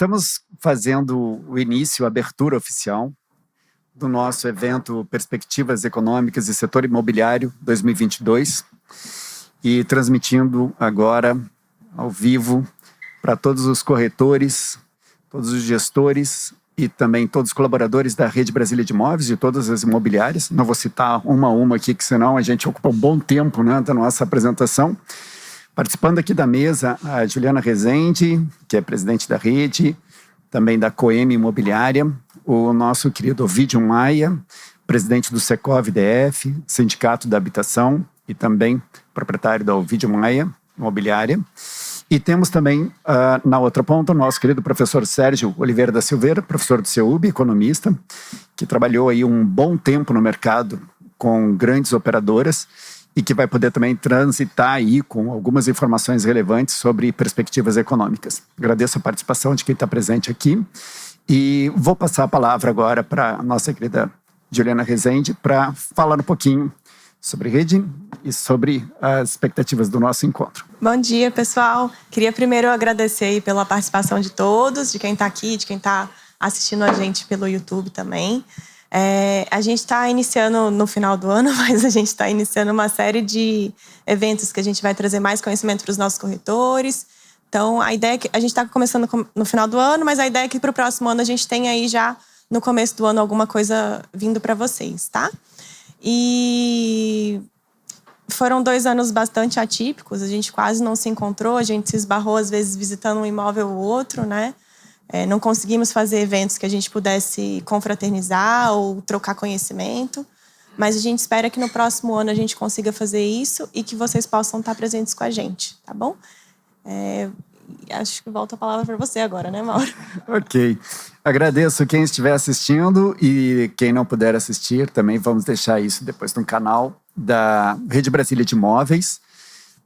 Estamos fazendo o início, a abertura oficial do nosso evento Perspectivas Econômicas e Setor Imobiliário 2022 e transmitindo agora ao vivo para todos os corretores, todos os gestores e também todos os colaboradores da Rede Brasília de Imóveis e todas as imobiliárias. Não vou citar uma a uma aqui, que senão a gente ocupa um bom tempo, né, da nossa apresentação. Participando aqui da mesa, a Juliana Rezende, que é presidente da rede, também da Coeme Imobiliária, o nosso querido Ovidio Maia, presidente do Secov DF, Sindicato da Habitação, e também proprietário da Ovidio Maia Imobiliária. E temos também, na outra ponta, o nosso querido professor Sérgio Oliveira da Silveira, professor do CEUB, economista, que trabalhou aí um bom tempo no mercado com grandes operadoras e que vai poder também transitar aí com algumas informações relevantes sobre perspectivas econômicas. Agradeço a participação de quem está presente aqui e vou passar a palavra agora para a nossa querida Juliana Rezende para falar um pouquinho sobre rede e sobre as expectativas do nosso encontro. Bom dia, pessoal. Queria primeiro agradecer aí pela participação de todos, de quem está aqui, de quem está assistindo a gente pelo YouTube também. A gente está iniciando no final do ano, mas a gente está iniciando uma série de eventos que a gente vai trazer mais conhecimento para os nossos corretores. Então, a ideia é que a gente está começando no final do ano, mas a ideia é que para o próximo ano a gente tenha aí já no começo do ano alguma coisa vindo para vocês, tá? E foram 2 anos bastante atípicos, a gente quase não se encontrou, a gente se esbarrou às vezes visitando um imóvel ou outro, né? Não conseguimos fazer eventos que a gente pudesse confraternizar ou trocar conhecimento, mas a gente espera que no próximo ano a gente consiga fazer isso e que vocês possam estar presentes com a gente, tá bom? Acho que volta a palavra para você agora, né, Mauro? Ok. Agradeço quem estiver assistindo e quem não puder assistir, também vamos deixar isso depois no canal da Rede Brasília de Imóveis,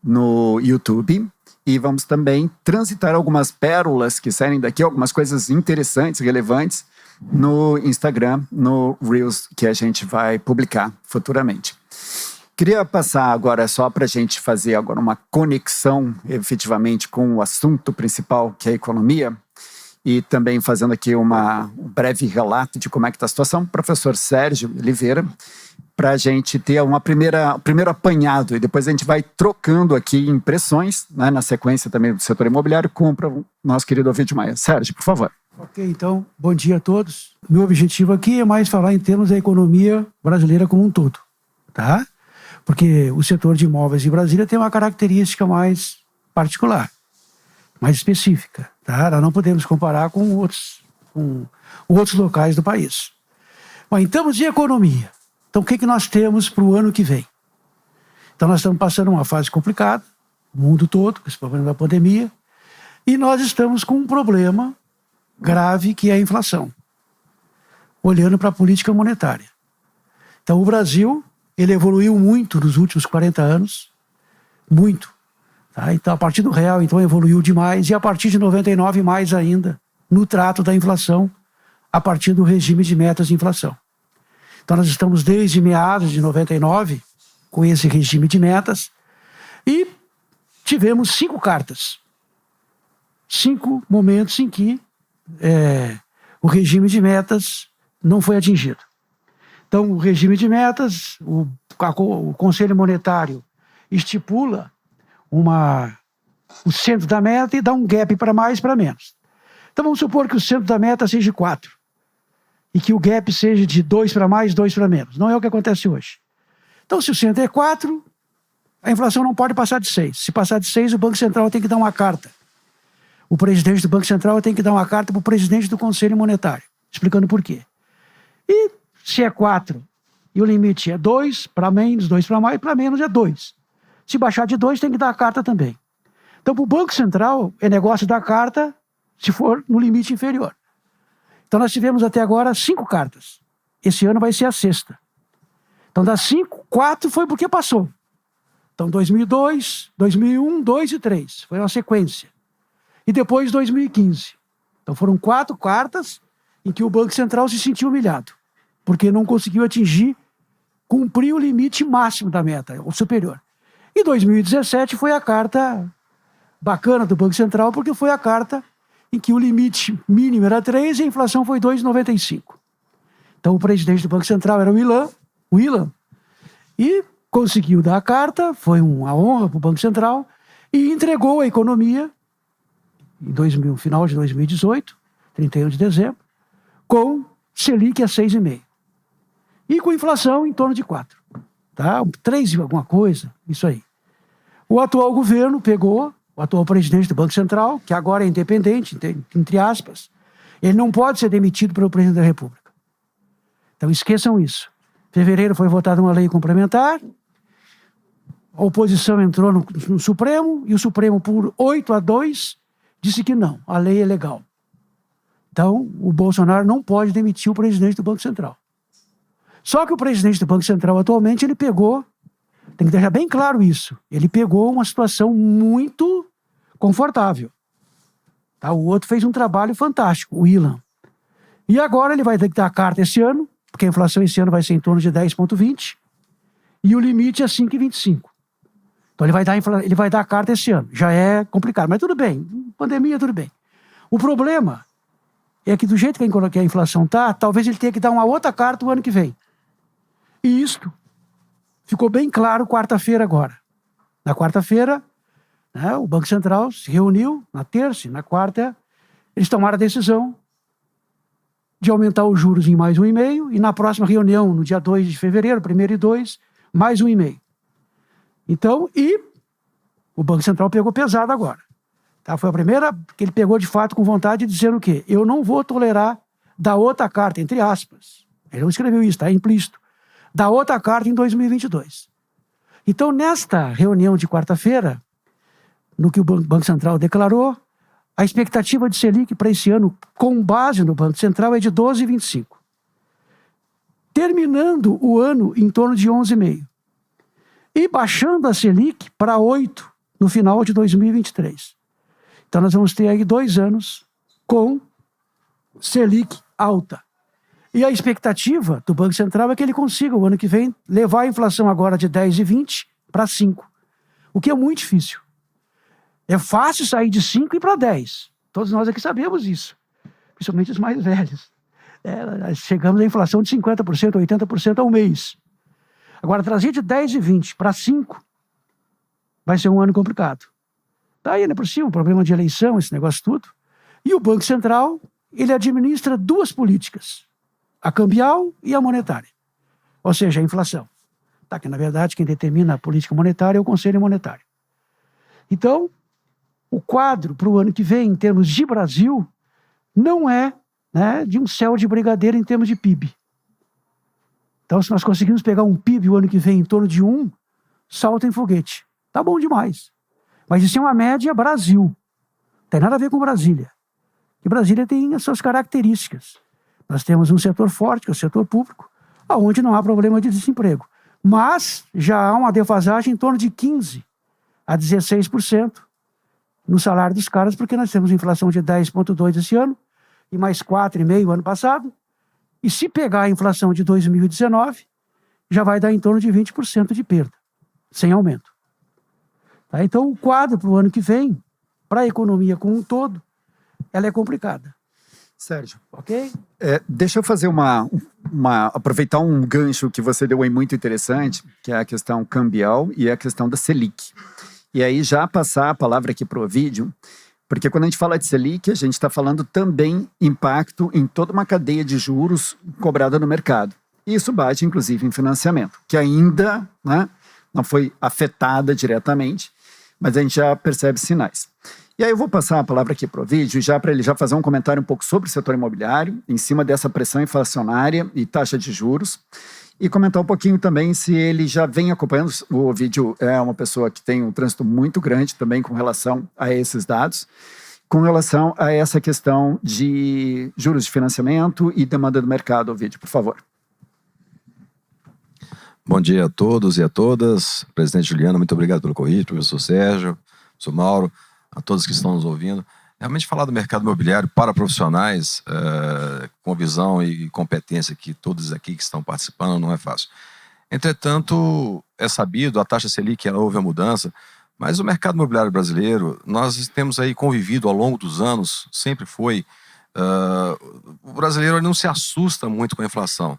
no YouTube. E vamos também transitar algumas pérolas que saem daqui, algumas coisas interessantes, relevantes, no Instagram, no Reels, que a gente vai publicar futuramente. Queria passar agora só para a gente fazer agora uma conexão, efetivamente, com o assunto principal, que é a economia, e também fazendo aqui um breve relato de como é que está a situação. Professor Sérgio Oliveira, para a gente ter primeiro apanhado e depois a gente vai trocando aqui impressões, né, na sequência também do setor imobiliário, com o nosso querido Ovidio Maia. Sérgio, por favor. Ok, então, bom dia a todos. Meu objetivo aqui é mais falar em termos da economia brasileira como um todo, tá? Porque o setor de imóveis em Brasília tem uma característica mais particular, mais específica, tá? Nós não podemos comparar com outros locais do país. Bom, em termos de economia, então, o que nós temos para o ano que vem? Então, nós estamos passando uma fase complicada, o mundo todo, com esse problema da pandemia, e nós estamos com um problema grave que é a inflação, olhando para a política monetária. Então, o Brasil, ele evoluiu muito nos últimos 40 anos, muito. Tá? Então, a partir do real, então, evoluiu demais, e a partir de 99, mais ainda, no trato da inflação, a partir do regime de metas de inflação. Então, nós estamos desde meados de 99 com esse regime de metas e tivemos 5 cartas. 5 momentos em que o regime de metas não foi atingido. Então, o regime de metas, o Conselho Monetário estipula o centro da meta e dá um gap para mais e para menos. Então, vamos supor que o centro da meta seja 4. E que o gap seja de 2 para mais, 2 para menos. Não é o que acontece hoje. Então, se o centro é 4, a inflação não pode passar de 6. Se passar de 6, o Banco Central tem que dar uma carta. O presidente do Banco Central tem que dar uma carta para o presidente do Conselho Monetário, explicando por quê. E se é 4 e o limite é 2, para menos, 2 para mais, para menos é 2. Se baixar de 2, tem que dar a carta também. Então, para o Banco Central, é negócio dar carta se for no limite inferior. Então, nós tivemos até agora 5 cartas. Esse ano vai ser a 6ª. Então, das 5, 4 foi porque passou. Então, 2002, 2001, 2 e 3. Foi uma sequência. E depois 2015. Então, foram 4 cartas em que o Banco Central se sentiu humilhado, porque não conseguiu cumprir o limite máximo da meta, o superior. E 2017 foi a carta bacana do Banco Central, porque foi a carta em que o limite mínimo era 3 e a inflação foi 2,95. Então o presidente do Banco Central era o Ilan, e conseguiu dar a carta, foi uma honra para o Banco Central, e entregou a economia no final de 2018, 31 de dezembro, com Selic a 6,5%. E com inflação em torno de 4%. Tá? 3 e alguma coisa, isso aí. O atual governo pegou, o atual presidente do Banco Central, que agora é independente, entre aspas, ele não pode ser demitido pelo presidente da República. Então esqueçam isso. Em fevereiro foi votada uma lei complementar, a oposição entrou no Supremo, e o Supremo, por 8-2, disse que não, a lei é legal. Então, o Bolsonaro não pode demitir o presidente do Banco Central. Só que o presidente do Banco Central, atualmente, ele pegou, tem que deixar bem claro isso, ele pegou uma situação muito confortável. Tá? O outro fez um trabalho fantástico, o Ilan. E agora ele vai ter que dar a carta esse ano, porque a inflação esse ano vai ser em torno de 10,20, e o limite é 5,25. Então ele vai dar a carta esse ano. Já é complicado, mas tudo bem. Pandemia, tudo bem. O problema é que do jeito que a inflação está, talvez ele tenha que dar uma outra carta o ano que vem. E isto ficou bem claro quarta-feira agora. Na quarta-feira, né, o Banco Central se reuniu, na terça e na quarta, eles tomaram a decisão de aumentar os juros em mais 1,5%, e na próxima reunião, no dia 2 de fevereiro, 1º e 2, mais 1,5%. Então, e o Banco Central pegou pesado agora. Tá? Foi a primeira que ele pegou de fato com vontade de dizer o quê? Eu não vou tolerar dar outra carta, entre aspas. Ele não escreveu isso, está implícito. Dar outra carta em 2022. Então, nesta reunião de quarta-feira, no que o Banco Central declarou, a expectativa de Selic para esse ano, com base no Banco Central, é de 12,25. Terminando o ano em torno de 11,5. E baixando a Selic para 8 no final de 2023. Então nós vamos ter aí 2 anos com Selic alta. E a expectativa do Banco Central é que ele consiga, o ano que vem, levar a inflação agora de 10,20 para 5. O que é muito difícil. É fácil sair de 5 e para 10. Todos nós aqui sabemos isso. Principalmente os mais velhos. Chegamos à inflação de 50%, 80% ao mês. Agora, trazer de 10,20 para 5 vai ser um ano complicado. Daí, ainda por cima, o problema de eleição, esse negócio tudo. E o Banco Central, ele administra 2 políticas. A cambial e a monetária. Ou seja, a inflação. Tá, que, na verdade, quem determina a política monetária é o Conselho Monetário. Então, o quadro para o ano que vem, em termos de Brasil, não é, né, de um céu de brigadeiro em termos de PIB. Então, se nós conseguirmos pegar um PIB o ano que vem em torno de 1, salta em foguete. Tá bom demais. Mas isso é uma média Brasil. Não tem nada a ver com Brasília. E Brasília tem as suas características. Nós temos um setor forte, que é o setor público, onde não há problema de desemprego. Mas já há uma defasagem em torno de 15% a 16% no salário dos caras, porque nós temos inflação de 10,2% esse ano, e mais 4,5% ano passado. E se pegar a inflação de 2019, já vai dar em torno de 20% de perda, sem aumento. Tá? Então, o quadro para o ano que vem, para a economia como um todo, ela é complicada. Sérgio, ok? Deixa eu fazer aproveitar um gancho que você deu aí muito interessante, que é a questão cambial e a questão da Selic. E aí já passar a palavra aqui para o Ovidio, porque quando a gente fala de Selic, a gente está falando também impacto em toda uma cadeia de juros cobrada no mercado. E isso bate, inclusive, em financiamento, que ainda, né, não foi afetada diretamente, mas a gente já percebe sinais. E aí eu vou passar a palavra aqui para o Ovidio, já para ele já fazer um comentário um pouco sobre o setor imobiliário, em cima dessa pressão inflacionária e taxa de juros, e comentar um pouquinho também se ele já vem acompanhando. O Ovidio é uma pessoa que tem um trânsito muito grande também com relação a esses dados, com relação a essa questão de juros de financiamento e demanda do mercado. Ovidio, por favor. Bom dia a todos e a todas. Presidente Juliano, muito obrigado pelo convite, professor Sérgio, professor Mauro, a todos que estão nos ouvindo. Realmente falar do mercado imobiliário para profissionais com visão e competência que todos aqui que estão participando não é fácil. Entretanto, é sabido, a taxa Selic houve a mudança, Mas o mercado imobiliário brasileiro, nós temos aí convivido ao longo dos anos, sempre foi. O brasileiro não se assusta muito com a inflação.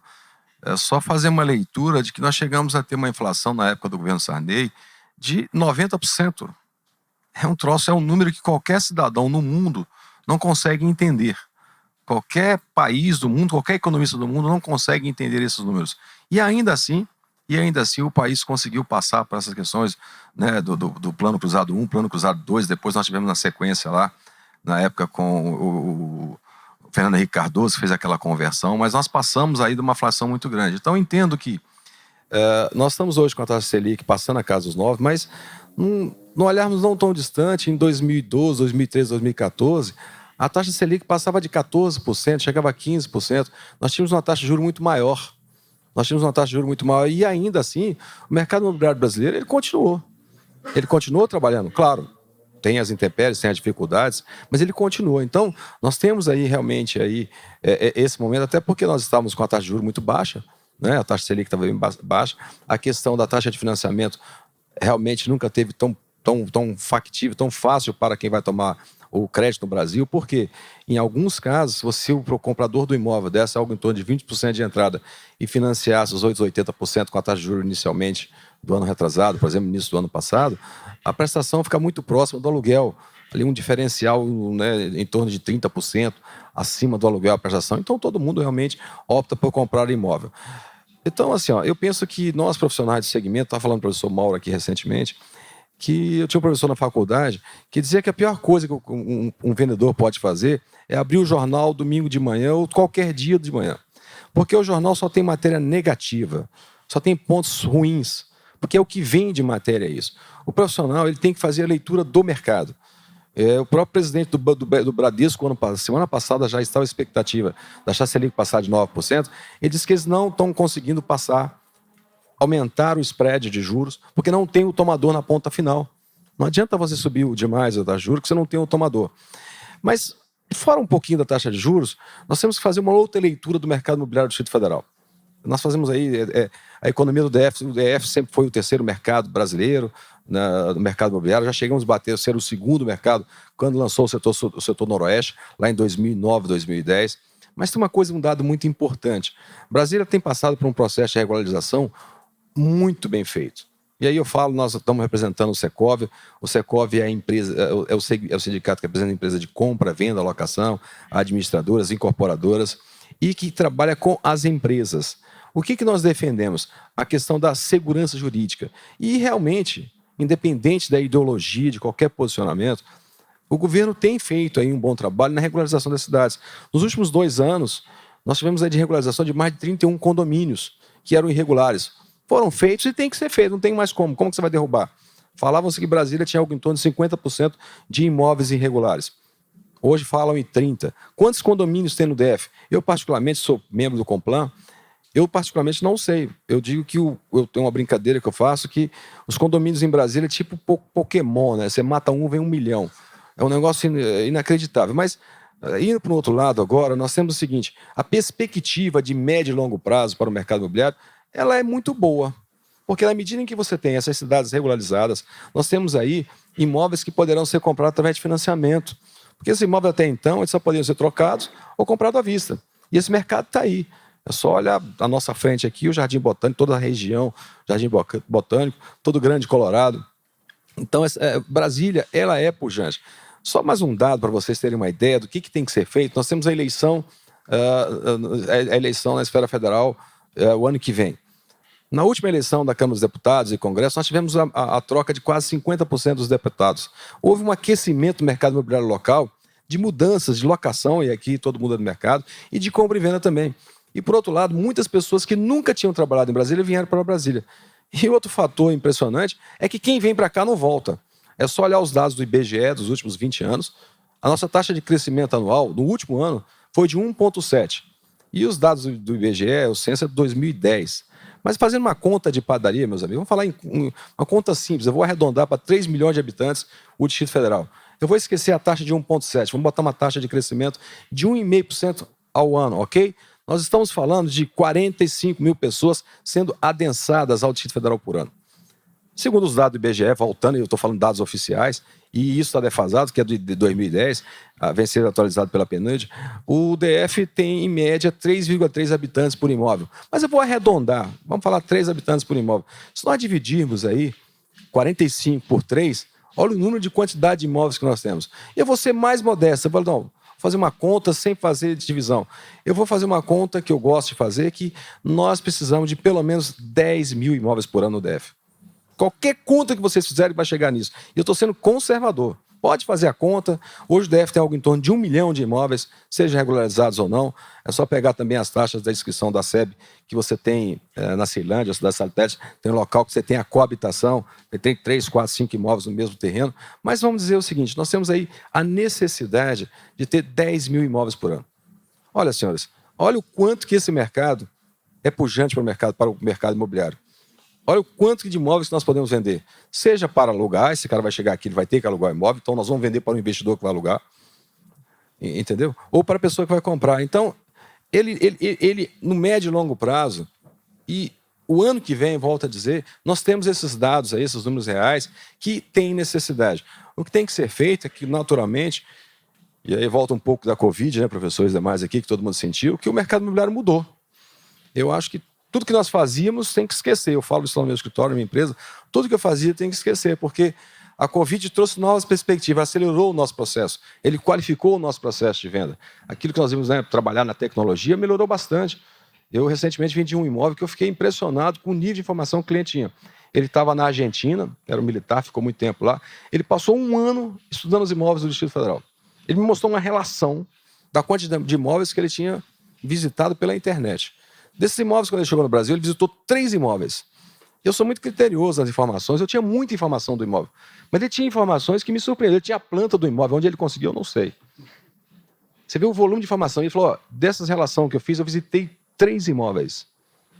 É só fazer uma leitura de que nós chegamos a ter uma inflação na época do governo Sarney de 90%. É um número que qualquer cidadão no mundo não consegue entender. Qualquer país do mundo, qualquer economista do mundo não consegue entender esses números. E ainda assim o país conseguiu passar por essas questões, né, do Plano Cruzado 1, Plano Cruzado 2, depois nós tivemos na sequência lá, na época com o Fernando Henrique Cardoso, que fez aquela conversão, mas nós passamos aí de uma inflação muito grande. Então eu entendo que nós estamos hoje com a taxa Selic passando a casa dos 9, mas não olharmos não tão distante, em 2012, 2013, 2014, a taxa Selic passava de 14%, chegava a 15%, nós tínhamos uma taxa de juros muito maior. E ainda assim, o mercado imobiliário brasileiro, ele continuou trabalhando. Claro, tem as intempéries, tem as dificuldades, mas ele continua. Então, nós temos aí realmente esse momento, até porque nós estávamos com a taxa de juros muito baixa, né? A taxa Selic estava bem baixa, a questão da taxa de financiamento realmente nunca teve tão factível, tão fácil para quem vai tomar o crédito no Brasil, porque em alguns casos, se você, o comprador do imóvel, desse algo em torno de 20% de entrada e financiasse os 80% com a taxa de juros inicialmente do ano retrasado, por exemplo, no início do ano passado, a prestação fica muito próxima do aluguel, ali um diferencial, né, em torno de 30% acima do aluguel a prestação. Então todo mundo realmente opta por comprar imóvel. Então, assim, eu penso que nós profissionais de segmento, estava falando com o professor Mauro aqui recentemente, que eu tinha um professor na faculdade que dizia que a pior coisa que um vendedor pode fazer é abrir o jornal domingo de manhã ou qualquer dia de manhã. Porque o jornal só tem matéria negativa, só tem pontos ruins, porque é o que vende matéria é isso. O profissional ele tem que fazer a leitura do mercado. O próprio presidente do Bradesco, semana passada, já estava a expectativa da taxa Selic passar de 9%, ele disse que eles não estão conseguindo aumentar o spread de juros, porque não tem o tomador na ponta final. Não adianta você subir demais a taxa de juros, que você não tem o tomador. Mas, fora um pouquinho da taxa de juros, nós temos que fazer uma outra leitura do mercado imobiliário do Distrito Federal. Nós fazemos aí a economia do DF. O DF sempre foi o terceiro mercado brasileiro no mercado imobiliário. Já chegamos a bater ser o segundo mercado quando lançou o setor noroeste, lá em 2009, 2010. Mas tem um dado muito importante. Brasília tem passado por um processo de regularização muito bem feito. E aí eu falo, nós estamos representando o Secov. O Secov é a empresa, é o sindicato que representa a empresa de compra, venda, alocação, administradoras, incorporadoras, e que trabalha com as empresas. O que nós defendemos? A questão da segurança jurídica. E realmente, independente da ideologia, de qualquer posicionamento, o governo tem feito aí um bom trabalho na regularização das cidades. Nos últimos 2 anos, nós tivemos aí de regularização de mais de 31 condomínios que eram irregulares. Foram feitos e tem que ser feito, não tem mais como. Como que você vai derrubar? Falavam-se que Brasília tinha algo em torno de 50% de imóveis irregulares. Hoje falam em 30%. Quantos condomínios tem no DF? Eu, particularmente, sou membro do Complan. Eu, particularmente, não sei. Eu digo que eu tenho uma brincadeira que eu faço, que os condomínios em Brasília é tipo Pokémon, né? Você mata um, vem 1 milhão. É um negócio inacreditável. Mas, indo para o outro lado agora, nós temos o seguinte: a perspectiva de médio e longo prazo para o mercado imobiliário, ela é muito boa. Porque na medida em que você tem essas cidades regularizadas, nós temos aí imóveis que poderão ser comprados através de financiamento. Porque esses imóveis até então, eles só poderiam ser trocados ou comprados à vista. E esse mercado está aí. É só olhar à nossa frente aqui, o Jardim Botânico, toda a região, Jardim Botânico, todo o Grande Colorado. Então, Brasília, ela é pujante. Só mais um dado para vocês terem uma ideia do que tem que ser feito. Nós temos a eleição na esfera federal o ano que vem. Na última eleição da Câmara dos Deputados e Congresso, nós tivemos a troca de quase 50% dos deputados. Houve um aquecimento do mercado imobiliário local, de mudanças de locação, e aqui todo mundo é do mercado, e de compra e venda também. E, por outro lado, muitas pessoas que nunca tinham trabalhado em Brasília vieram para Brasília. E outro fator impressionante é que quem vem para cá não volta. É só olhar os dados do IBGE dos últimos 20 anos. A nossa taxa de crescimento anual, no último ano, foi de 1,7%. E os dados do IBGE, o censo é de 2010. Mas fazendo uma conta de padaria, meus amigos, vamos falar em uma conta simples, eu vou arredondar para 3 milhões de habitantes o Distrito Federal. Eu vou esquecer a taxa de 1,7%, vamos botar uma taxa de crescimento de 1,5% ao ano, ok? Nós estamos falando de 45 mil pessoas sendo adensadas ao Distrito Federal por ano. Segundo os dados do IBGE, voltando, eu estou falando dados oficiais, e isso está defasado, que é de 2010, vem ser atualizado pela PNUD, o DF tem, em média, 3,3 habitantes por imóvel. Mas eu vou arredondar, vamos falar 3 habitantes por imóvel. Se nós dividirmos aí 45 por 3, olha o número de quantidade de imóveis que nós temos. E eu vou ser mais modesto, eu falo, não, vou fazer uma conta sem fazer divisão. Eu vou fazer uma conta que eu gosto de fazer, que nós precisamos de pelo menos 10 mil imóveis por ano no DF. Qualquer conta que vocês fizerem vai chegar nisso. E eu estou sendo conservador. Pode fazer a conta. Hoje o DF tem algo em torno de 1 milhão de imóveis, sejam regularizados ou não. É só pegar também as taxas da inscrição da SEB, que você tem na Ceilândia, cidade satélite, tem um local que você tem a coabitação, tem 3, 4, 5 imóveis no mesmo terreno. Mas vamos dizer o seguinte, nós temos aí a necessidade de ter 10 mil imóveis por ano. Olha, senhores, olha o quanto que esse mercado é pujante para o mercado imobiliário. Olha o quanto de imóveis que nós podemos vender. Seja para alugar, esse cara vai chegar aqui, ele vai ter que alugar o imóvel, então nós vamos vender para o investidor que vai alugar, entendeu? Ou para a pessoa que vai comprar. Então, ele no médio e longo prazo, e o ano que vem, volto a dizer, nós temos esses dados aí, esses números reais, que tem necessidade. O que tem que ser feito é que, naturalmente, e aí volta um pouco da Covid, né, professores e demais aqui, que todo mundo sentiu, que o mercado imobiliário mudou. Eu acho que tudo que nós fazíamos tem que esquecer. Eu falo isso no meu escritório, na minha empresa. Tudo que eu fazia tem que esquecer, porque a Covid trouxe novas perspectivas, acelerou o nosso processo, ele qualificou o nosso processo de venda. Aquilo que nós vimos, né, trabalhar na tecnologia melhorou bastante. Eu recentemente vendi um imóvel que eu fiquei impressionado com o nível de informação que o cliente tinha. Ele estava na Argentina, era um militar, ficou muito tempo lá. Ele passou 1 ano estudando os imóveis do Distrito Federal. Ele me mostrou uma relação da quantidade de imóveis que ele tinha visitado pela internet. Desses imóveis, quando ele chegou no Brasil, ele visitou 3 imóveis. Eu sou muito criterioso nas informações, eu tinha muita informação do imóvel. Mas ele tinha informações que me surpreenderam. Ele tinha a planta do imóvel, onde ele conseguiu, eu não sei. Você vê o volume de informação. Ele falou, ó, dessas relações que eu fiz, eu visitei 3 imóveis.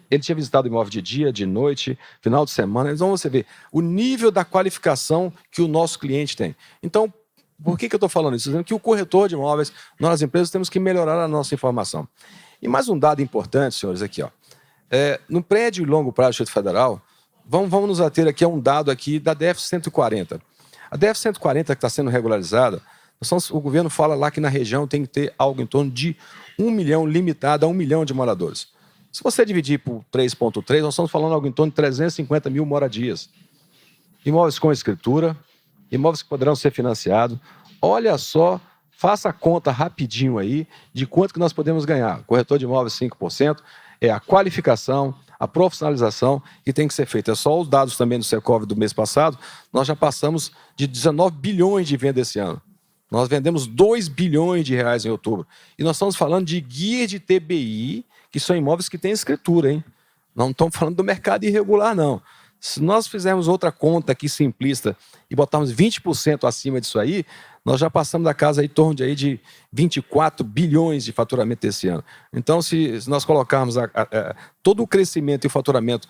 Ele tinha visitado o imóvel de dia, de noite, final de semana. Então você vê o nível da qualificação que o nosso cliente tem. Então, por que eu estou falando isso? Dizendo que o corretor de imóveis, nós empresas, temos que melhorar a nossa informação. E mais um dado importante, senhores, aqui, ó. No prédio de longo prazo do Distrito Federal, vamos nos ater aqui a um dado aqui da DF 140. A DF 140 que está sendo regularizada, o governo fala lá que na região tem que ter algo em torno de 1 milhão, limitado a 1 milhão de moradores. Se você dividir por 3,3, nós estamos falando algo em torno de 350 mil moradias. Imóveis com escritura, imóveis que poderão ser financiados. Olha só, faça a conta rapidinho aí de quanto que nós podemos ganhar. Corretor de imóveis 5%, é a qualificação, a profissionalização que tem que ser feita. É só os dados também do Secov do mês passado, nós já passamos de 19 bilhões de venda esse ano. Nós vendemos 2 bilhões de reais em outubro. E nós estamos falando de guia de TBI, que são imóveis que têm escritura, hein? Não estamos falando do mercado irregular, não. Se nós fizermos outra conta aqui simplista e botarmos 20% acima disso aí, nós já passamos da casa em torno de 24 bilhões de faturamento esse ano. Então, se nós colocarmos todo o crescimento e o faturamento,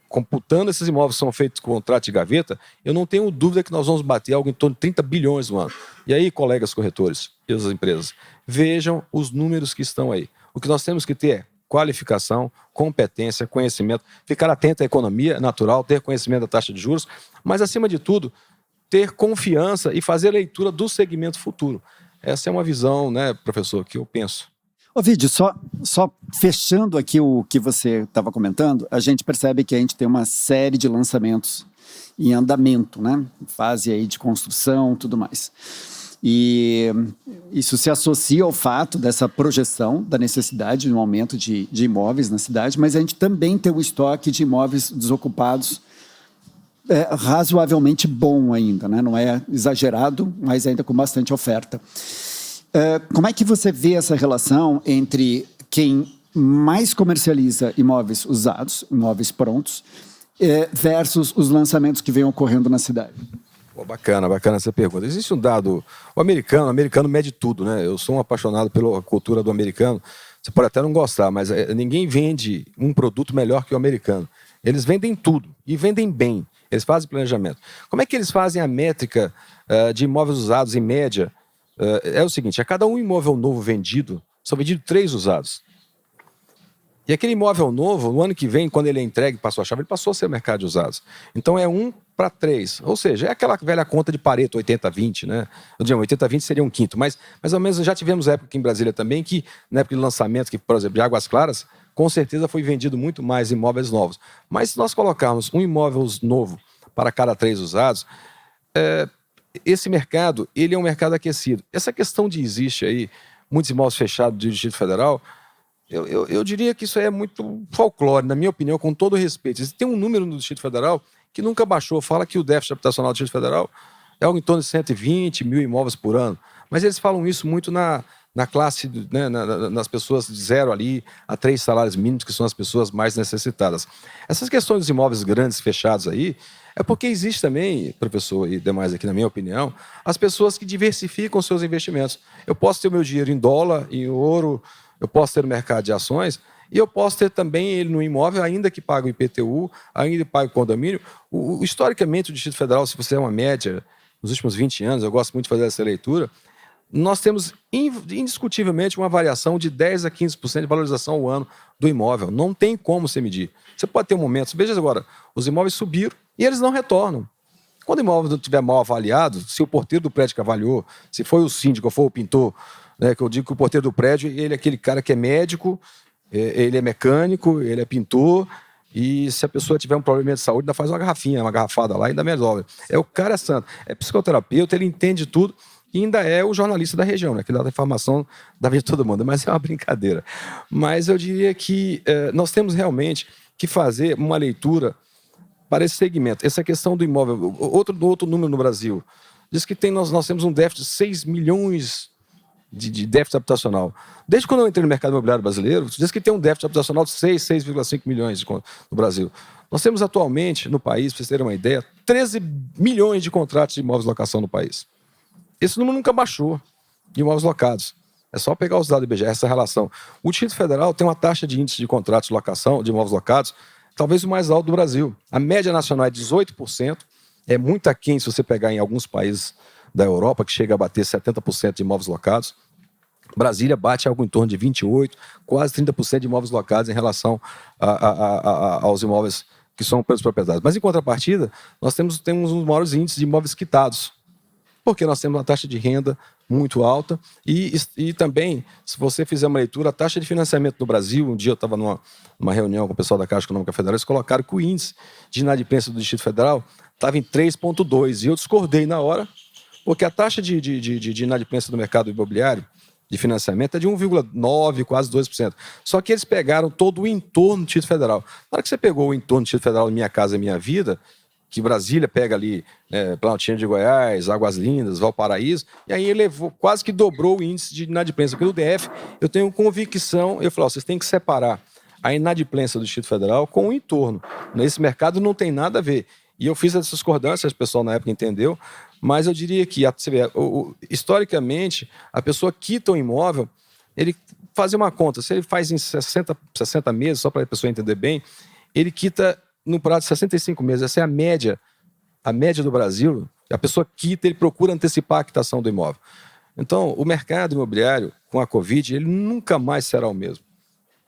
computando esses imóveis que são feitos com contrato de gaveta, eu não tenho dúvida que nós vamos bater algo em torno de 30 bilhões no ano. E aí, colegas corretores e as empresas, vejam os números que estão aí. O que nós temos que ter é qualificação, competência, conhecimento, ficar atento à economia natural, ter conhecimento da taxa de juros, mas, acima de tudo, ter confiança e fazer a leitura do segmento futuro. Essa é uma visão, né, professor, que eu penso. Ovidio, só fechando aqui o que você estava comentando, a gente percebe que a gente tem uma série de lançamentos em andamento, né? Fase aí de construção, tudo mais. E isso se associa ao fato dessa projeção da necessidade de um aumento de imóveis na cidade, mas a gente também tem um estoque de imóveis desocupados razoavelmente bom ainda, né? Não é exagerado, mas ainda com bastante oferta. Como é que você vê essa relação entre quem mais comercializa imóveis usados, imóveis prontos, versus os lançamentos que vêm ocorrendo na cidade? Pô, bacana essa pergunta. Existe um dado, o americano mede tudo, né? Eu sou um apaixonado pela cultura do americano. Você pode até não gostar, mas ninguém vende um produto melhor que o americano. Eles vendem tudo e vendem bem. Eles fazem planejamento. Como é que eles fazem a métrica de imóveis usados em média? É o seguinte, a cada um imóvel novo vendido, são vendidos 3 usados. E aquele imóvel novo, no ano que vem, quando ele é entregue, passou a chave, ele passou a ser o mercado de usados. Então é 1 para 3. Ou seja, é aquela velha conta de Pareto, 80-20, né? Eu digo, 80-20 seria 1/5. Mas mais ou menos já tivemos época aqui em Brasília também, que na época de lançamento, que, por exemplo, de Águas Claras, com certeza foi vendido muito mais imóveis novos. Mas se nós colocarmos um imóvel novo para cada 3 usados, esse mercado, ele é um mercado aquecido. Essa questão de existe aí muitos imóveis fechados do Distrito Federal, eu diria que isso aí é muito folclore, na minha opinião, com todo respeito. Tem um número no Distrito Federal que nunca baixou, fala que o déficit habitacional do Distrito Federal é algo em torno de 120 mil imóveis por ano. Mas eles falam isso muito na classe, né, nas pessoas de 0 ali a 3 salários mínimos, que são as pessoas mais necessitadas. Essas questões dos imóveis grandes, fechados aí, é porque existe também, professor e demais aqui, na minha opinião, as pessoas que diversificam seus investimentos. Eu posso ter o meu dinheiro em dólar, em ouro, eu posso ter no mercado de ações e eu posso ter também ele no imóvel, ainda que pague o IPTU, ainda que pague o condomínio. Historicamente, o Distrito Federal, se você é uma média, nos últimos 20 anos, eu gosto muito de fazer essa leitura, nós temos indiscutivelmente uma variação de 10% a 15% de valorização ao ano do imóvel. Não tem como você medir. Você pode ter um momento, veja agora, os imóveis subiram e eles não retornam. Quando o imóvel estiver mal avaliado, se o porteiro do prédio que avaliou, se foi o síndico ou foi o pintor, né, que eu digo que o porteiro do prédio, ele é aquele cara que é médico, ele é mecânico, ele é pintor, e se a pessoa tiver um problema de saúde, ainda faz uma garrafinha, uma garrafada lá, ainda resolve. O cara é santo, é psicoterapeuta, ele entende tudo, e ainda é o jornalista da região, né, que dá a informação da vida de todo mundo, mas é uma brincadeira. Mas eu diria que nós temos realmente que fazer uma leitura para esse segmento. Essa questão do imóvel, outro número no Brasil, diz que nós temos um déficit de 6 milhões de déficit habitacional. Desde quando eu entrei no mercado imobiliário brasileiro, diz que tem um déficit habitacional de 6,5 milhões no Brasil. Nós temos atualmente no país, para vocês terem uma ideia, 13 milhões de contratos de imóveis de locação no país. Esse número nunca baixou de imóveis locados. É só pegar os dados do IBGE, essa relação. O Distrito Federal tem uma taxa de índice de contratos de locação, de imóveis locados, talvez o mais alto do Brasil. A média nacional é 18%, é muito aquém se você pegar em alguns países da Europa, que chega a bater 70% de imóveis locados. Brasília bate algo em torno de 28%, quase 30% de imóveis locados em relação aos imóveis que são pelos proprietários. Mas, em contrapartida, nós temos um dos maiores índices de imóveis quitados, porque nós temos uma taxa de renda muito alta e também, se você fizer uma leitura, a taxa de financiamento no Brasil, um dia eu estava numa reunião com o pessoal da Caixa Econômica Federal, eles colocaram que o índice de inadimplência do Distrito Federal estava em 3,2%, e eu discordei na hora, porque a taxa de inadimplência do mercado imobiliário de financiamento é de 1,9%, quase 2%. Só que eles pegaram todo o entorno do Distrito Federal. Na hora que você pegou o entorno do Distrito Federal, Minha Casa Minha Vida, que Brasília pega ali, Planaltina de Goiás, Águas Lindas, Valparaíso, e aí ele quase que dobrou o índice de inadimplência. Porque no DF, eu tenho convicção, eu falo, vocês têm que separar a inadimplência do Distrito Federal com o entorno. Nesse mercado não tem nada a ver. E eu fiz essas discordâncias, o pessoal na época entendeu, mas eu diria que, você vê, historicamente, a pessoa quita o imóvel, ele faz uma conta, se ele faz em 60 meses, só para a pessoa entender bem, ele quita no prazo de 65 meses. Essa é a média do Brasil. A pessoa quita, ele procura antecipar a quitação do imóvel. Então, o mercado imobiliário, com a Covid, ele nunca mais será o mesmo.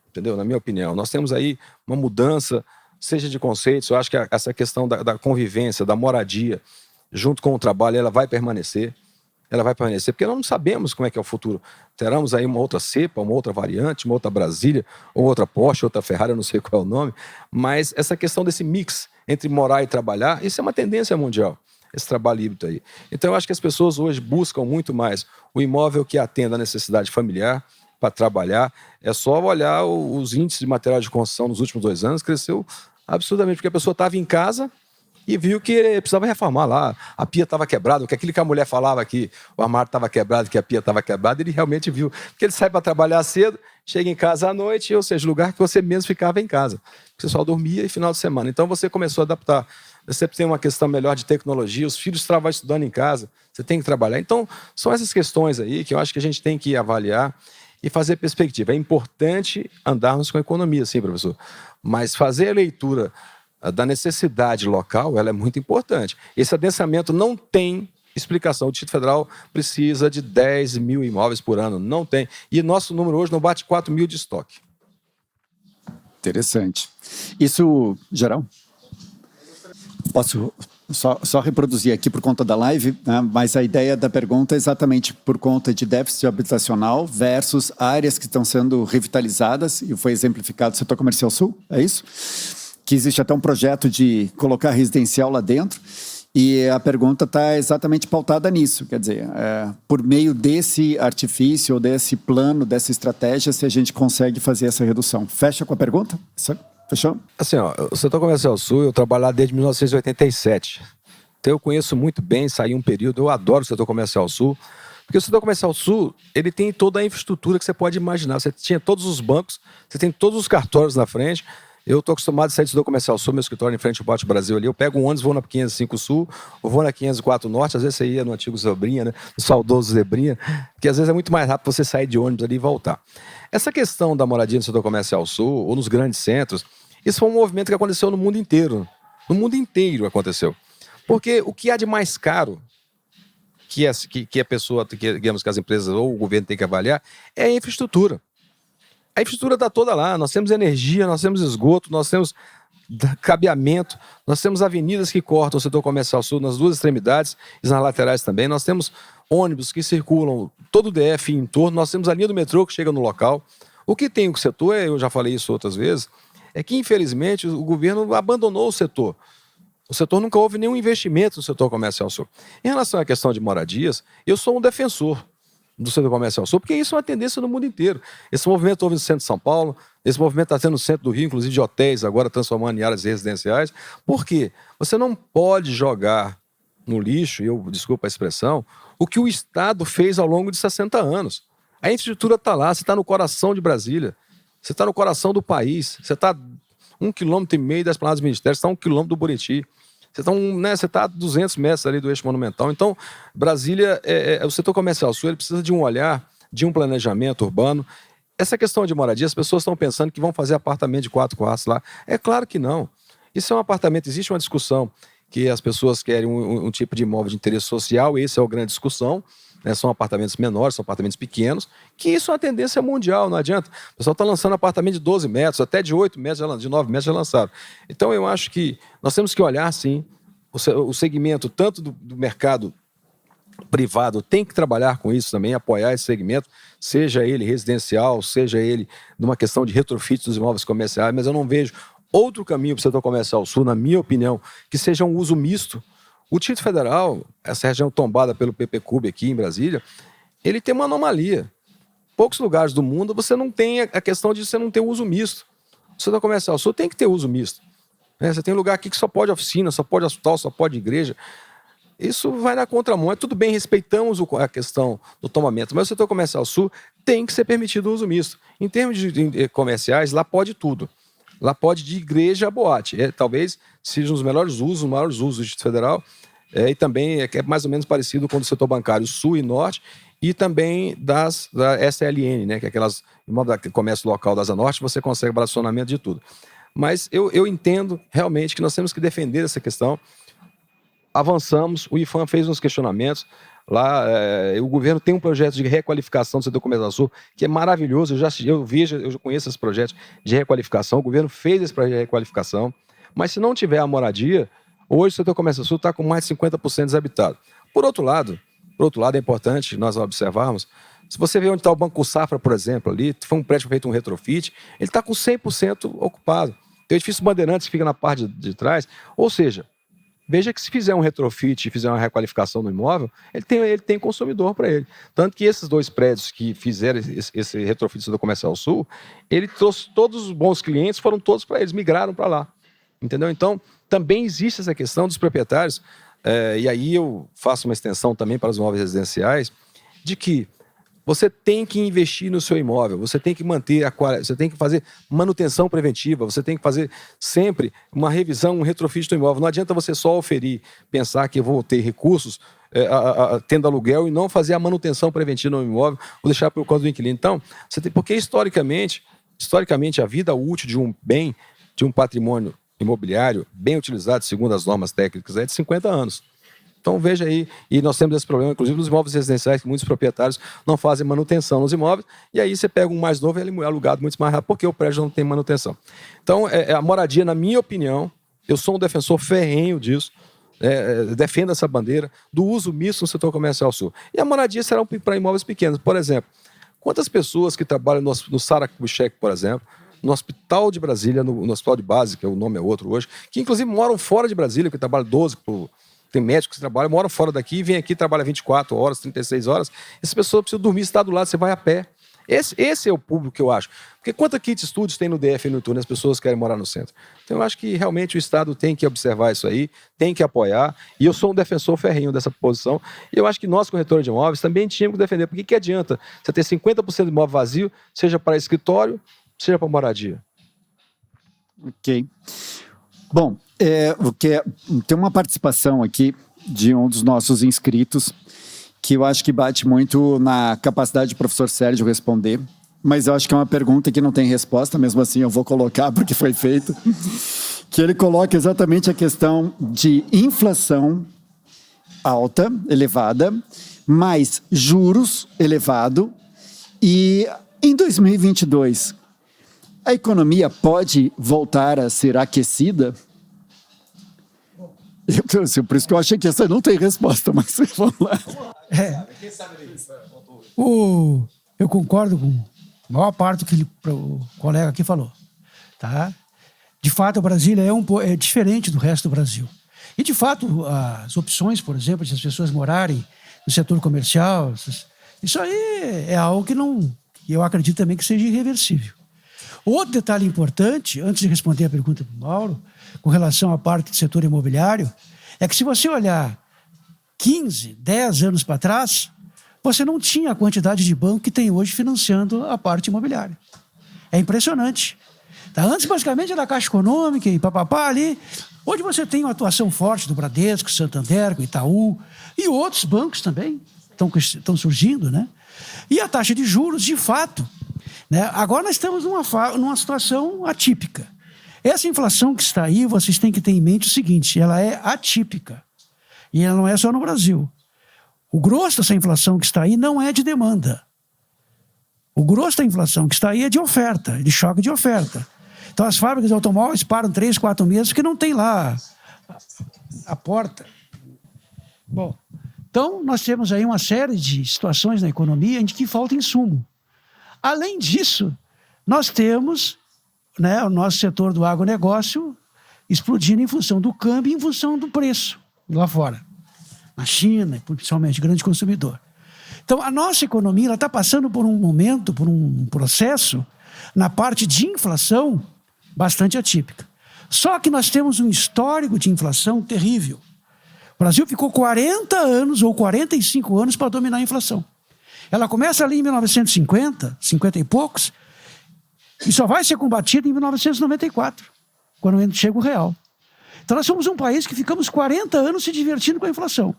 Entendeu? Na minha opinião. Nós temos aí uma mudança, seja de conceitos, eu acho que essa questão da convivência, da moradia, junto com o trabalho, ela vai permanecer. Ela vai permanecer, porque nós não sabemos como é que é o futuro. Teremos aí uma outra cepa, uma outra variante, uma outra Brasília, ou outra Porsche, outra Ferrari, eu não sei qual é o nome, mas essa questão desse mix entre morar e trabalhar, isso é uma tendência mundial, esse trabalho híbrido aí. Então eu acho que as pessoas hoje buscam muito mais o imóvel que atenda a necessidade familiar para trabalhar. É só olhar os índices de material de construção nos últimos 2 anos, cresceu absurdamente, porque a pessoa estava em casa e viu que precisava reformar lá, a pia estava quebrada, que aquilo que a mulher falava que o armário estava quebrado, que a pia estava quebrada, ele realmente viu. Porque ele sai para trabalhar cedo, chega em casa à noite, ou seja, lugar que você mesmo ficava em casa. Você só dormia e final de semana. Então você começou a adaptar. Você tem uma questão melhor de tecnologia, os filhos estavam estudando em casa, você tem que trabalhar. Então, são essas questões aí que eu acho que a gente tem que avaliar e fazer perspectiva. É importante andarmos com a economia, sim, professor, mas fazer a leitura da necessidade local, ela é muito importante. Esse adensamento não tem explicação. O Distrito Federal precisa de 10 mil imóveis por ano. Não tem. E nosso número hoje não bate 4 mil de estoque. Interessante. Isso, geral? Posso só reproduzir aqui por conta da live, né? Mas a ideia da pergunta é exatamente por conta de déficit habitacional versus áreas que estão sendo revitalizadas, e foi exemplificado o setor comercial sul, é isso? Que existe até um projeto de colocar residencial lá dentro, e a pergunta está exatamente pautada nisso, quer dizer, por meio desse artifício, ou desse plano, dessa estratégia, se a gente consegue fazer essa redução. Fecha com a pergunta? Fechou? Assim, o setor comercial sul, eu trabalho lá desde 1987. Então eu conheço muito bem, saí um período, eu adoro o setor comercial sul, porque o setor comercial sul, ele tem toda a infraestrutura que você pode imaginar. Você tinha todos os bancos, você tem todos os cartórios na frente. Eu estou acostumado a sair do setor comercial sul, meu escritório em frente ao Bote Brasil ali. Eu pego um ônibus, vou na 505 Sul, ou vou na 504 Norte. Às vezes você ia no antigo Zebrinha, né? No saudoso Zebrinha, que às vezes é muito mais rápido você sair de ônibus ali e voltar. Essa questão da moradia no setor comercial sul, ou nos grandes centros, isso foi um movimento que aconteceu no mundo inteiro. No mundo inteiro aconteceu. Porque o que há de mais caro que a pessoa, digamos que as empresas ou o governo tem que avaliar, é a infraestrutura. A infraestrutura está toda lá. Nós temos energia, nós temos esgoto, nós temos cabeamento, nós temos avenidas que cortam o setor comercial sul nas duas extremidades e nas laterais também. Nós temos ônibus que circulam todo o DF e em torno. Nós temos a linha do metrô que chega no local. O que tem o setor, eu já falei isso outras vezes, é que, infelizmente, o governo abandonou o setor. O setor nunca houve nenhum investimento no setor comercial sul. Em relação à questão de moradias, eu sou um defensor do setor comercial sul, porque isso é uma tendência no mundo inteiro. Esse movimento houve no centro de São Paulo, esse movimento está sendo no centro do Rio, inclusive de hotéis, agora transformando em áreas residenciais. Por quê? Você não pode jogar no lixo, desculpa a expressão, o que o Estado fez ao longo de 60 anos. A infraestrutura está lá, você está no coração de Brasília, você está no coração do país, você está 1,5 km das Planadas do Ministério, você está 1 km do Buriti. Você está a 200 metros ali do eixo monumental. Então, Brasília, o setor comercial sul, ele precisa de um olhar, de um planejamento urbano. Essa questão de moradia, as pessoas estão pensando que vão fazer apartamento de 4 quartos lá. É claro que não. Isso é um apartamento, existe uma discussão que as pessoas querem um tipo de imóvel de interesse social, e essa é a grande discussão. Né, são apartamentos menores, são apartamentos pequenos, que isso é uma tendência mundial, não adianta. O pessoal está lançando apartamento de 12 metros, até de 8 metros, de 9 metros já lançaram. Então eu acho que nós temos que olhar, sim, o segmento tanto do mercado privado tem que trabalhar com isso também, apoiar esse segmento, seja ele residencial, seja ele numa questão de retrofit dos imóveis comerciais, mas eu não vejo outro caminho para o setor comercial sul, na minha opinião, que seja um uso misto. O Distrito Federal, essa região tombada pelo PPCub aqui em Brasília, ele tem uma anomalia. Poucos lugares do mundo você não tem a questão de você não ter uso misto. O setor comercial sul tem que ter uso misto. Você tem lugar aqui que só pode oficina, só pode hospital, só pode igreja. Isso vai na contramão. Tudo bem, respeitamos a questão do tombamento, mas o setor comercial sul tem que ser permitido o uso misto. Em termos de comerciais, lá pode tudo. Lá pode de igreja a boate. Talvez sejam os melhores usos, os maiores usos do Distrito Federal. E também é mais ou menos parecido com o setor bancário sul e norte, e também da SLN, né, que é aquelas imóveis de comércio local da Asa Norte, você consegue baracionamento de tudo. Mas eu entendo realmente que nós temos que defender essa questão. Avançamos, o IFAM fez uns questionamentos. Lá, o governo tem um projeto de requalificação do setor comercial sul, que é maravilhoso. Eu conheço esse projeto de requalificação. O governo fez esse projeto de requalificação. Mas se não tiver a moradia, hoje o setor comercial sul está com mais de 50% desabitado. Por outro lado, é importante nós observarmos, se você vê onde está o Banco Safra, por exemplo, ali, foi um prédio feito um retrofit, ele está com 100% ocupado. Tem o edifício Bandeirantes que fica na parte de trás. Ou seja, veja que se fizer um retrofit e fizer uma requalificação no imóvel, ele tem consumidor para ele. Tanto que esses 2 prédios que fizeram esse retrofit do Comercial Sul, ele trouxe todos os bons clientes, foram todos para eles, migraram para lá. Entendeu? Então, também existe essa questão dos proprietários, e aí eu faço uma extensão também para os imóveis residenciais, de que você tem que investir no seu imóvel, você tem que você tem que fazer manutenção preventiva, você tem que fazer sempre uma revisão, um retrofit do imóvel. Não adianta você só oferir, pensar que eu vou ter recursos tendo aluguel e não fazer a manutenção preventiva no imóvel ou deixar por conta do inquilino. Então, porque historicamente, a vida útil de um bem, de um patrimônio imobiliário bem utilizado, segundo as normas técnicas, é de 50 anos. Então veja aí, e nós temos esse problema, inclusive nos imóveis residenciais, que muitos proprietários não fazem manutenção nos imóveis, e aí você pega um mais novo e ele é alugado muito mais rápido, porque o prédio não tem manutenção. Então, a moradia, na minha opinião, eu sou um defensor ferrenho disso, defendo essa bandeira do uso misto no setor comercial sul. E a moradia será para imóveis pequenos. Por exemplo, quantas pessoas que trabalham no Sara Kubitschek, por exemplo, no Hospital de Brasília, no Hospital de Base, que o nome é outro hoje, que inclusive moram fora de Brasília, que trabalham 12 tem médicos que trabalham, moram fora daqui e vêm aqui, trabalham 24 horas, 36 horas. Essas pessoas precisam dormir, se está do lado, você vai a pé. Esse é o público que eu acho. Porque quanto kit estúdios tem no DF e no Túnez, as pessoas querem morar no centro. Então eu acho que realmente o Estado tem que observar isso aí, tem que apoiar, e eu sou um defensor ferrenho dessa posição, e eu acho que nós, corretores de imóveis, também tínhamos que defender, porque que adianta você ter 50% de imóvel vazio, seja para escritório, seja para moradia. Ok. Bom, tem uma participação aqui de um dos nossos inscritos que eu acho que bate muito na capacidade do professor Sérgio responder, mas eu acho que é uma pergunta que não tem resposta, mesmo assim eu vou colocar porque foi feito, que ele coloca exatamente a questão de inflação alta, elevada, mais juros elevado, e em 2022 a economia pode voltar a ser aquecida? Por isso que eu achei que essa não tem resposta, mas vamos lá. Eu concordo com a maior parte do que o colega aqui falou. Tá? De fato, o Brasil é diferente do resto do Brasil. E, de fato, as opções, por exemplo, de as pessoas morarem no setor comercial, isso aí é algo que eu acredito também que seja irreversível. Outro detalhe importante, antes de responder a pergunta do Mauro, com relação à parte do setor imobiliário, é que se você olhar 15, 10 anos para trás, você não tinha a quantidade de banco que tem hoje financiando a parte imobiliária. É impressionante. Tá? Antes, basicamente, era a Caixa Econômica e papapá ali. Hoje você tem uma atuação forte do Bradesco, Santander, Itaú e outros bancos também estão surgindo, né? E a taxa de juros, de fato, né? Agora nós estamos numa situação atípica. Essa inflação que está aí, vocês têm que ter em mente o seguinte, ela é atípica. E ela não é só no Brasil. O grosso dessa inflação que está aí não é de demanda. O grosso da inflação que está aí é de oferta, de choque de oferta. Então as fábricas de automóveis param 3, 4 meses porque não tem lá a porta. Bom, então nós temos aí uma série de situações na economia em que falta insumo. Além disso, nós temos, né, o nosso setor do agronegócio explodindo em função do câmbio e em função do preço lá fora. Na China, principalmente, grande consumidor. Então, a nossa economia está passando por um momento, por um processo, na parte de inflação, bastante atípica. Só que nós temos um histórico de inflação terrível. O Brasil ficou 40 anos ou 45 anos para dominar a inflação. Ela começa ali em 1950, 50 e poucos, e só vai ser combatida em 1994, quando chega o real. Então nós somos um país que ficamos 40 anos se divertindo com a inflação.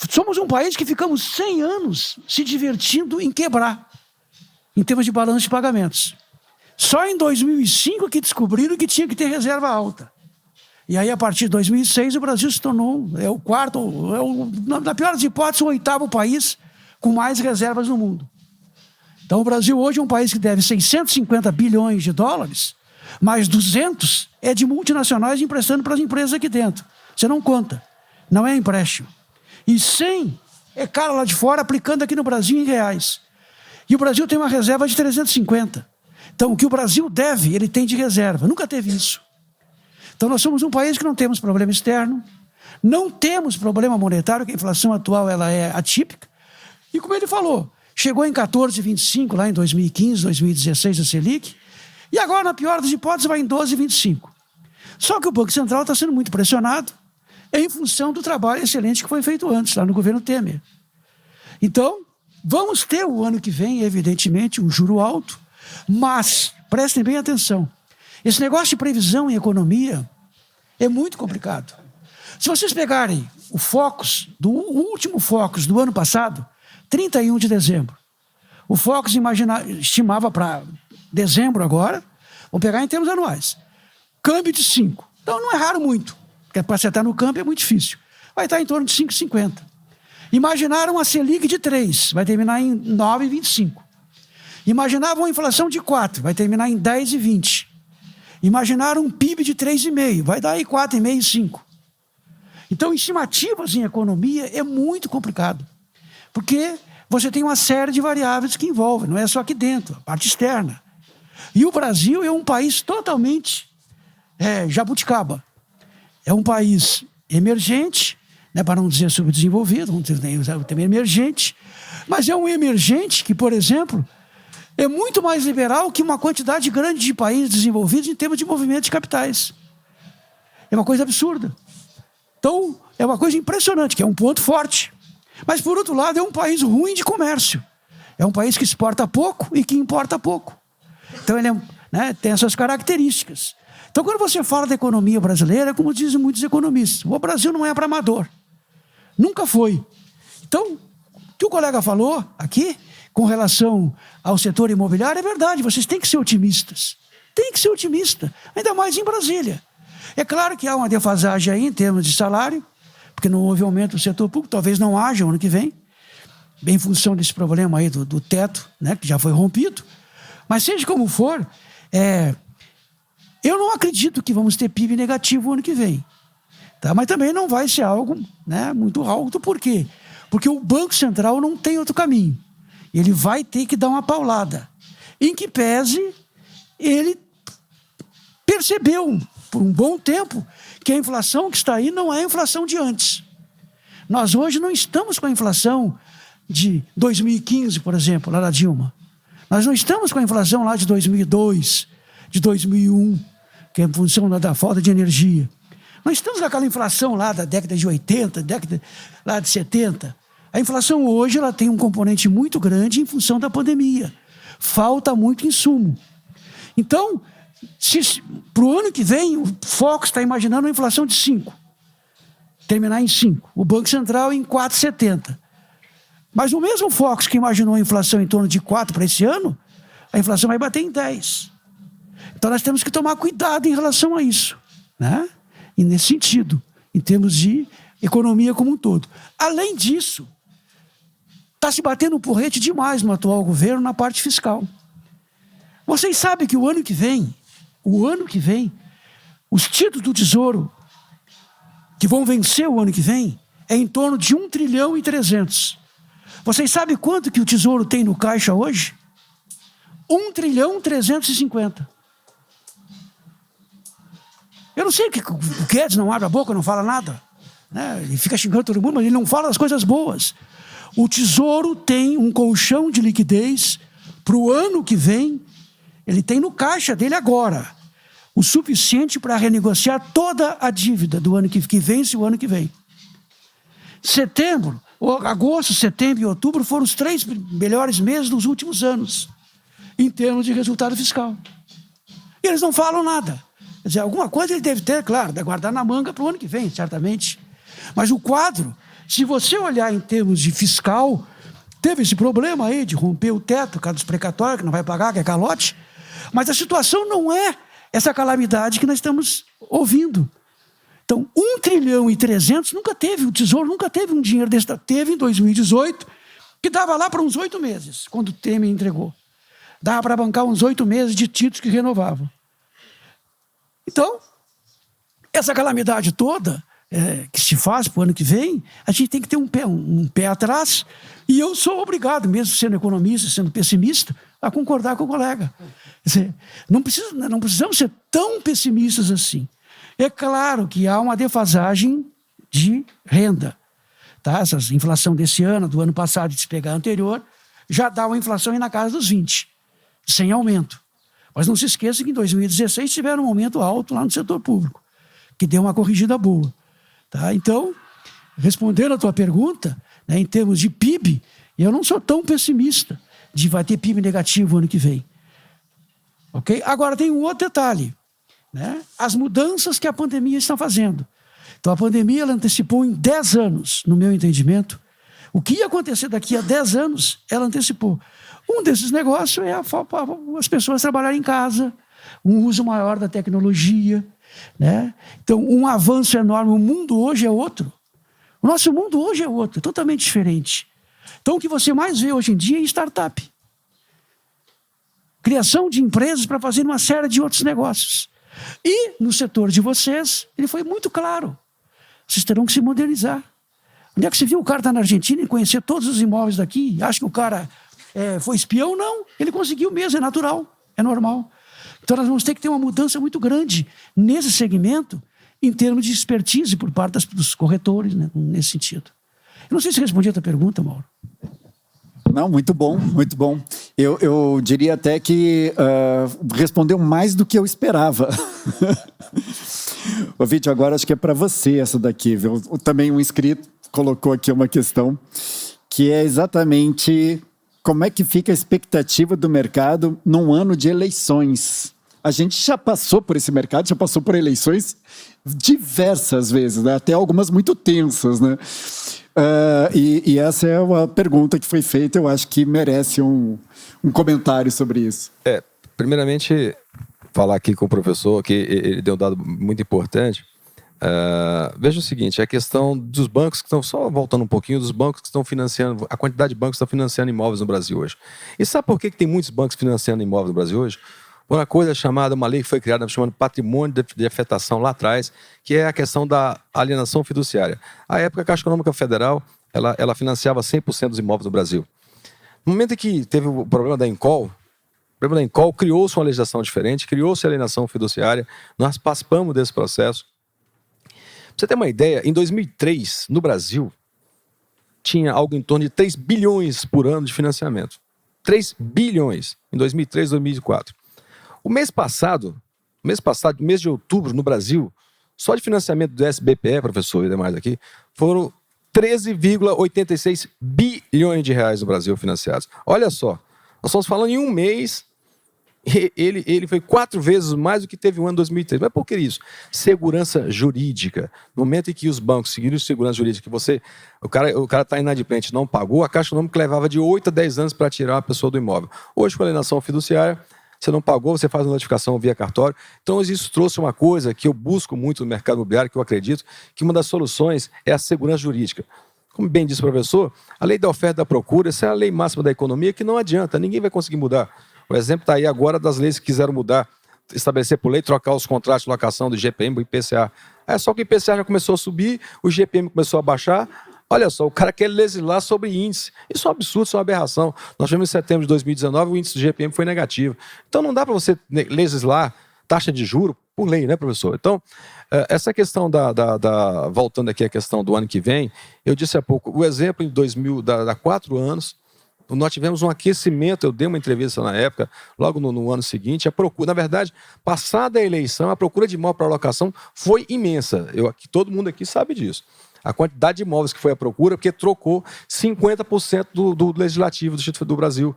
Somos um país que ficamos 100 anos se divertindo em quebrar, em termos de balanço de pagamentos. Só em 2005 que descobriram que tinha que ter reserva alta. E aí, a partir de 2006, o Brasil se tornou o quarto, na pior das hipóteses, o 8º país com mais reservas no mundo. Então, o Brasil hoje é um país que deve 650 bilhões de dólares, mais 200 é de multinacionais emprestando para as empresas aqui dentro. Você não conta, não é empréstimo. E 100 é cara lá de fora aplicando aqui no Brasil em reais. E o Brasil tem uma reserva de 350. Então, o que o Brasil deve, ele tem de reserva. Nunca teve isso. Então, nós somos um país que não temos problema externo, não temos problema monetário, que a inflação atual ela é atípica. E como ele falou, chegou em 14,25 lá em 2015, 2016 a Selic, e agora, na pior das hipóteses, vai em 12,25. Só que o Banco Central está sendo muito pressionado em função do trabalho excelente que foi feito antes, lá no governo Temer. Então, vamos ter o ano que vem, evidentemente, um juro alto, mas, prestem bem atenção, esse negócio de previsão em economia é muito complicado. Se vocês pegarem o último Focus do ano passado, 31 de dezembro, o Focus estimava para dezembro agora, vamos pegar em termos anuais, câmbio de 5. Então não erraram muito, porque para acertar no câmbio é muito difícil. vai estar em torno de 5,50. Imaginaram a Selic de 3, vai terminar em 9,25. Imaginavam a inflação de 4, vai terminar em 10,20. Imaginaram um PIB de 3,5, vai dar aí 4,5, 5. Então, estimativas em economia é muito complicado, porque você tem uma série de variáveis que envolvem, não é só aqui dentro, a parte externa. E o Brasil é um país totalmente jabuticaba. É um país emergente, né, para não dizer subdesenvolvido, vamos usar o termo emergente, mas é um emergente que, por exemplo, é muito mais liberal que uma quantidade grande de países desenvolvidos em termos de movimento de capitais. É uma coisa absurda. Então, é uma coisa impressionante, que é um ponto forte. Mas, por outro lado, é um país ruim de comércio. É um país que exporta pouco e que importa pouco. Então, ele tem essas características. Então, quando você fala da economia brasileira, como dizem muitos economistas, o Brasil não é para amador. Nunca foi. Então, o que o colega falou aqui, com relação ao setor imobiliário, é verdade, vocês têm que ser otimistas. Tem que ser otimista, ainda mais em Brasília. É claro que há uma defasagem aí em termos de salário, porque não houve aumento do setor público, talvez não haja ano que vem, bem em função desse problema aí do teto, né, que já foi rompido. Mas seja como for, eu não acredito que vamos ter PIB negativo ano que vem. Tá? Mas também não vai ser algo, né, muito alto. Por quê? Porque o Banco Central não tem outro caminho. Ele vai ter que dar uma paulada. Em que pese, ele percebeu por um bom tempo que a inflação que está aí não é a inflação de antes. Nós hoje não estamos com a inflação de 2015, por exemplo, lá da Dilma. Nós não estamos com a inflação lá de 2002, de 2001, que é em função da falta de energia. Nós estamos naquela inflação lá da década de 80, década lá de 70. A inflação hoje ela tem um componente muito grande em função da pandemia. Falta muito insumo. Então, para o ano que vem, o Fox está imaginando uma inflação de 5. Terminar em 5. O Banco Central em 4,70. Mas o mesmo Fox que imaginou a inflação em torno de 4 para esse ano, a inflação vai bater em 10. Então nós temos que tomar cuidado em relação a isso, né? E nesse sentido, em termos de economia como um todo. Além disso, está se batendo um porrete demais no atual governo na parte fiscal. Vocês sabem que o ano que vem, os títulos do Tesouro que vão vencer o ano que vem é em torno de 1 trilhão e 300. Vocês sabem quanto que o Tesouro tem no caixa hoje? 1 trilhão 350. Eu não sei que o Guedes não abre a boca, não fala nada, né? Ele fica xingando todo mundo, mas ele não fala das coisas boas. O Tesouro tem um colchão de liquidez para o ano que vem. Ele tem no caixa dele agora o suficiente para renegociar toda a dívida do ano que vence o ano que vem. Agosto, setembro e outubro foram os 3 melhores meses dos últimos anos, em termos de resultado fiscal. E eles não falam nada. Quer dizer, alguma coisa ele deve ter, claro, de guardar na manga para o ano que vem, certamente. Mas o quadro, se você olhar em termos de fiscal, teve esse problema aí de romper o teto, por causa dos precatórios, que não vai pagar, que é calote. Mas a situação não é essa calamidade que nós estamos ouvindo. Então, 1 trilhão e 300 nunca teve, o Tesouro nunca teve um dinheiro desse. Teve em 2018, que dava lá para uns 8 meses, quando o Temer entregou. Dava para bancar uns 8 meses de títulos que renovavam. Então, essa calamidade toda que se faz para o ano que vem, a gente tem que ter um pé atrás, e eu sou obrigado, mesmo sendo economista, sendo pessimista, a concordar com o colega. Quer dizer, não precisamos ser tão pessimistas assim. É claro que há uma defasagem de renda. Tá? Essa inflação desse ano, do ano passado e de se pegar anterior, já dá uma inflação aí na casa dos 20, sem aumento. Mas não se esqueça que em 2016 tiveram um aumento alto lá no setor público, que deu uma corrigida boa. Tá? Então, respondendo a tua pergunta, né, em termos de PIB, eu não sou tão pessimista de vai ter PIB negativo ano que vem. Okay? Agora tem um outro detalhe, né? As mudanças que a pandemia está fazendo. Então a pandemia ela antecipou em 10 anos, no meu entendimento. O que ia acontecer daqui a 10 anos, ela antecipou. Um desses negócios é as pessoas trabalharem em casa, um uso maior da tecnologia, né? Então um avanço enorme. O mundo hoje é outro. O nosso mundo hoje é outro, totalmente diferente. Então, o que você mais vê hoje em dia é startup. Criação de empresas para fazer uma série de outros negócios. E, no setor de vocês, ele foi muito claro. Vocês terão que se modernizar. Onde é que você viu o cara estar na Argentina e conhecer todos os imóveis daqui? Acha que o cara foi espião? Não. Ele conseguiu mesmo, é natural, é normal. Então, nós vamos ter que ter uma mudança muito grande nesse segmento, em termos de expertise por parte dos corretores, né, nesse sentido. Eu não sei se respondi a tua pergunta, Mauro. Não, muito bom, muito bom. Eu diria até que respondeu mais do que eu esperava. Ô, Vítor, agora acho que é para você essa daqui, viu? Também um inscrito colocou aqui uma questão, que é exatamente como é que fica a expectativa do mercado num ano de eleições. A gente já passou por esse mercado, já passou por eleições diversas vezes, né? Até algumas muito tensas, né? E essa é uma pergunta que foi feita, eu acho que merece um comentário sobre isso. Primeiramente, falar aqui com o professor, que ele deu um dado muito importante. Veja o seguinte, a questão dos bancos que estão, só voltando um pouquinho, dos bancos que estão financiando, a quantidade de bancos que estão financiando imóveis no Brasil hoje. E sabe por que tem muitos bancos financiando imóveis no Brasil hoje? Uma coisa chamada, uma lei que foi criada, chamada patrimônio de afetação lá atrás, que é a questão da alienação fiduciária. À época, a Caixa Econômica Federal, ela financiava 100% dos imóveis do Brasil. No momento em que teve o problema da Encol, criou-se uma legislação diferente, criou-se a alienação fiduciária, nós participamos desse processo. Pra você ter uma ideia, em 2003, no Brasil, tinha algo em torno de 3 bilhões por ano de financiamento. 3 bilhões, em 2003, 2004. O mês passado, mês de outubro, no Brasil, só de financiamento do SBPE, professor e demais aqui, foram 13,86 bilhões de reais no Brasil financiados. Olha só, nós estamos falando em um mês, ele foi 4 vezes mais do que teve o ano 2003. Mas por que isso? Segurança jurídica. No momento em que os bancos seguiram segurança jurídica, o cara está inadimplente, não pagou, a Caixa Econômica levava de 8 a 10 anos para tirar a pessoa do imóvel. Hoje, com a alienação fiduciária, você não pagou, você faz uma notificação via cartório. Então, isso trouxe uma coisa que eu busco muito no mercado imobiliário, que eu acredito, que uma das soluções é a segurança jurídica. Como bem disse o professor, a lei da oferta e da procura, essa é a lei máxima da economia que não adianta, ninguém vai conseguir mudar. O exemplo está aí agora das leis que quiseram mudar, estabelecer por lei, trocar os contratos de locação do IGPM para o IPCA. É só que o IPCA já começou a subir, o IGPM começou a baixar. Olha só, o cara quer legislar sobre índice. Isso é um absurdo, isso é uma aberração. Nós tivemos em setembro de 2019, o índice do GPM foi negativo. Então não dá para você legislar taxa de juro por lei, né, professor? Então, essa questão voltando aqui à questão do ano que vem, eu disse há pouco, o exemplo em 2000, há 4 anos, nós tivemos um aquecimento, eu dei uma entrevista na época, logo no ano seguinte, a procura, na verdade, passada a eleição, a procura de imóvel para alocação foi imensa. Todo mundo aqui sabe disso. A quantidade de imóveis que foi à procura, porque trocou 50% do legislativo do Brasil.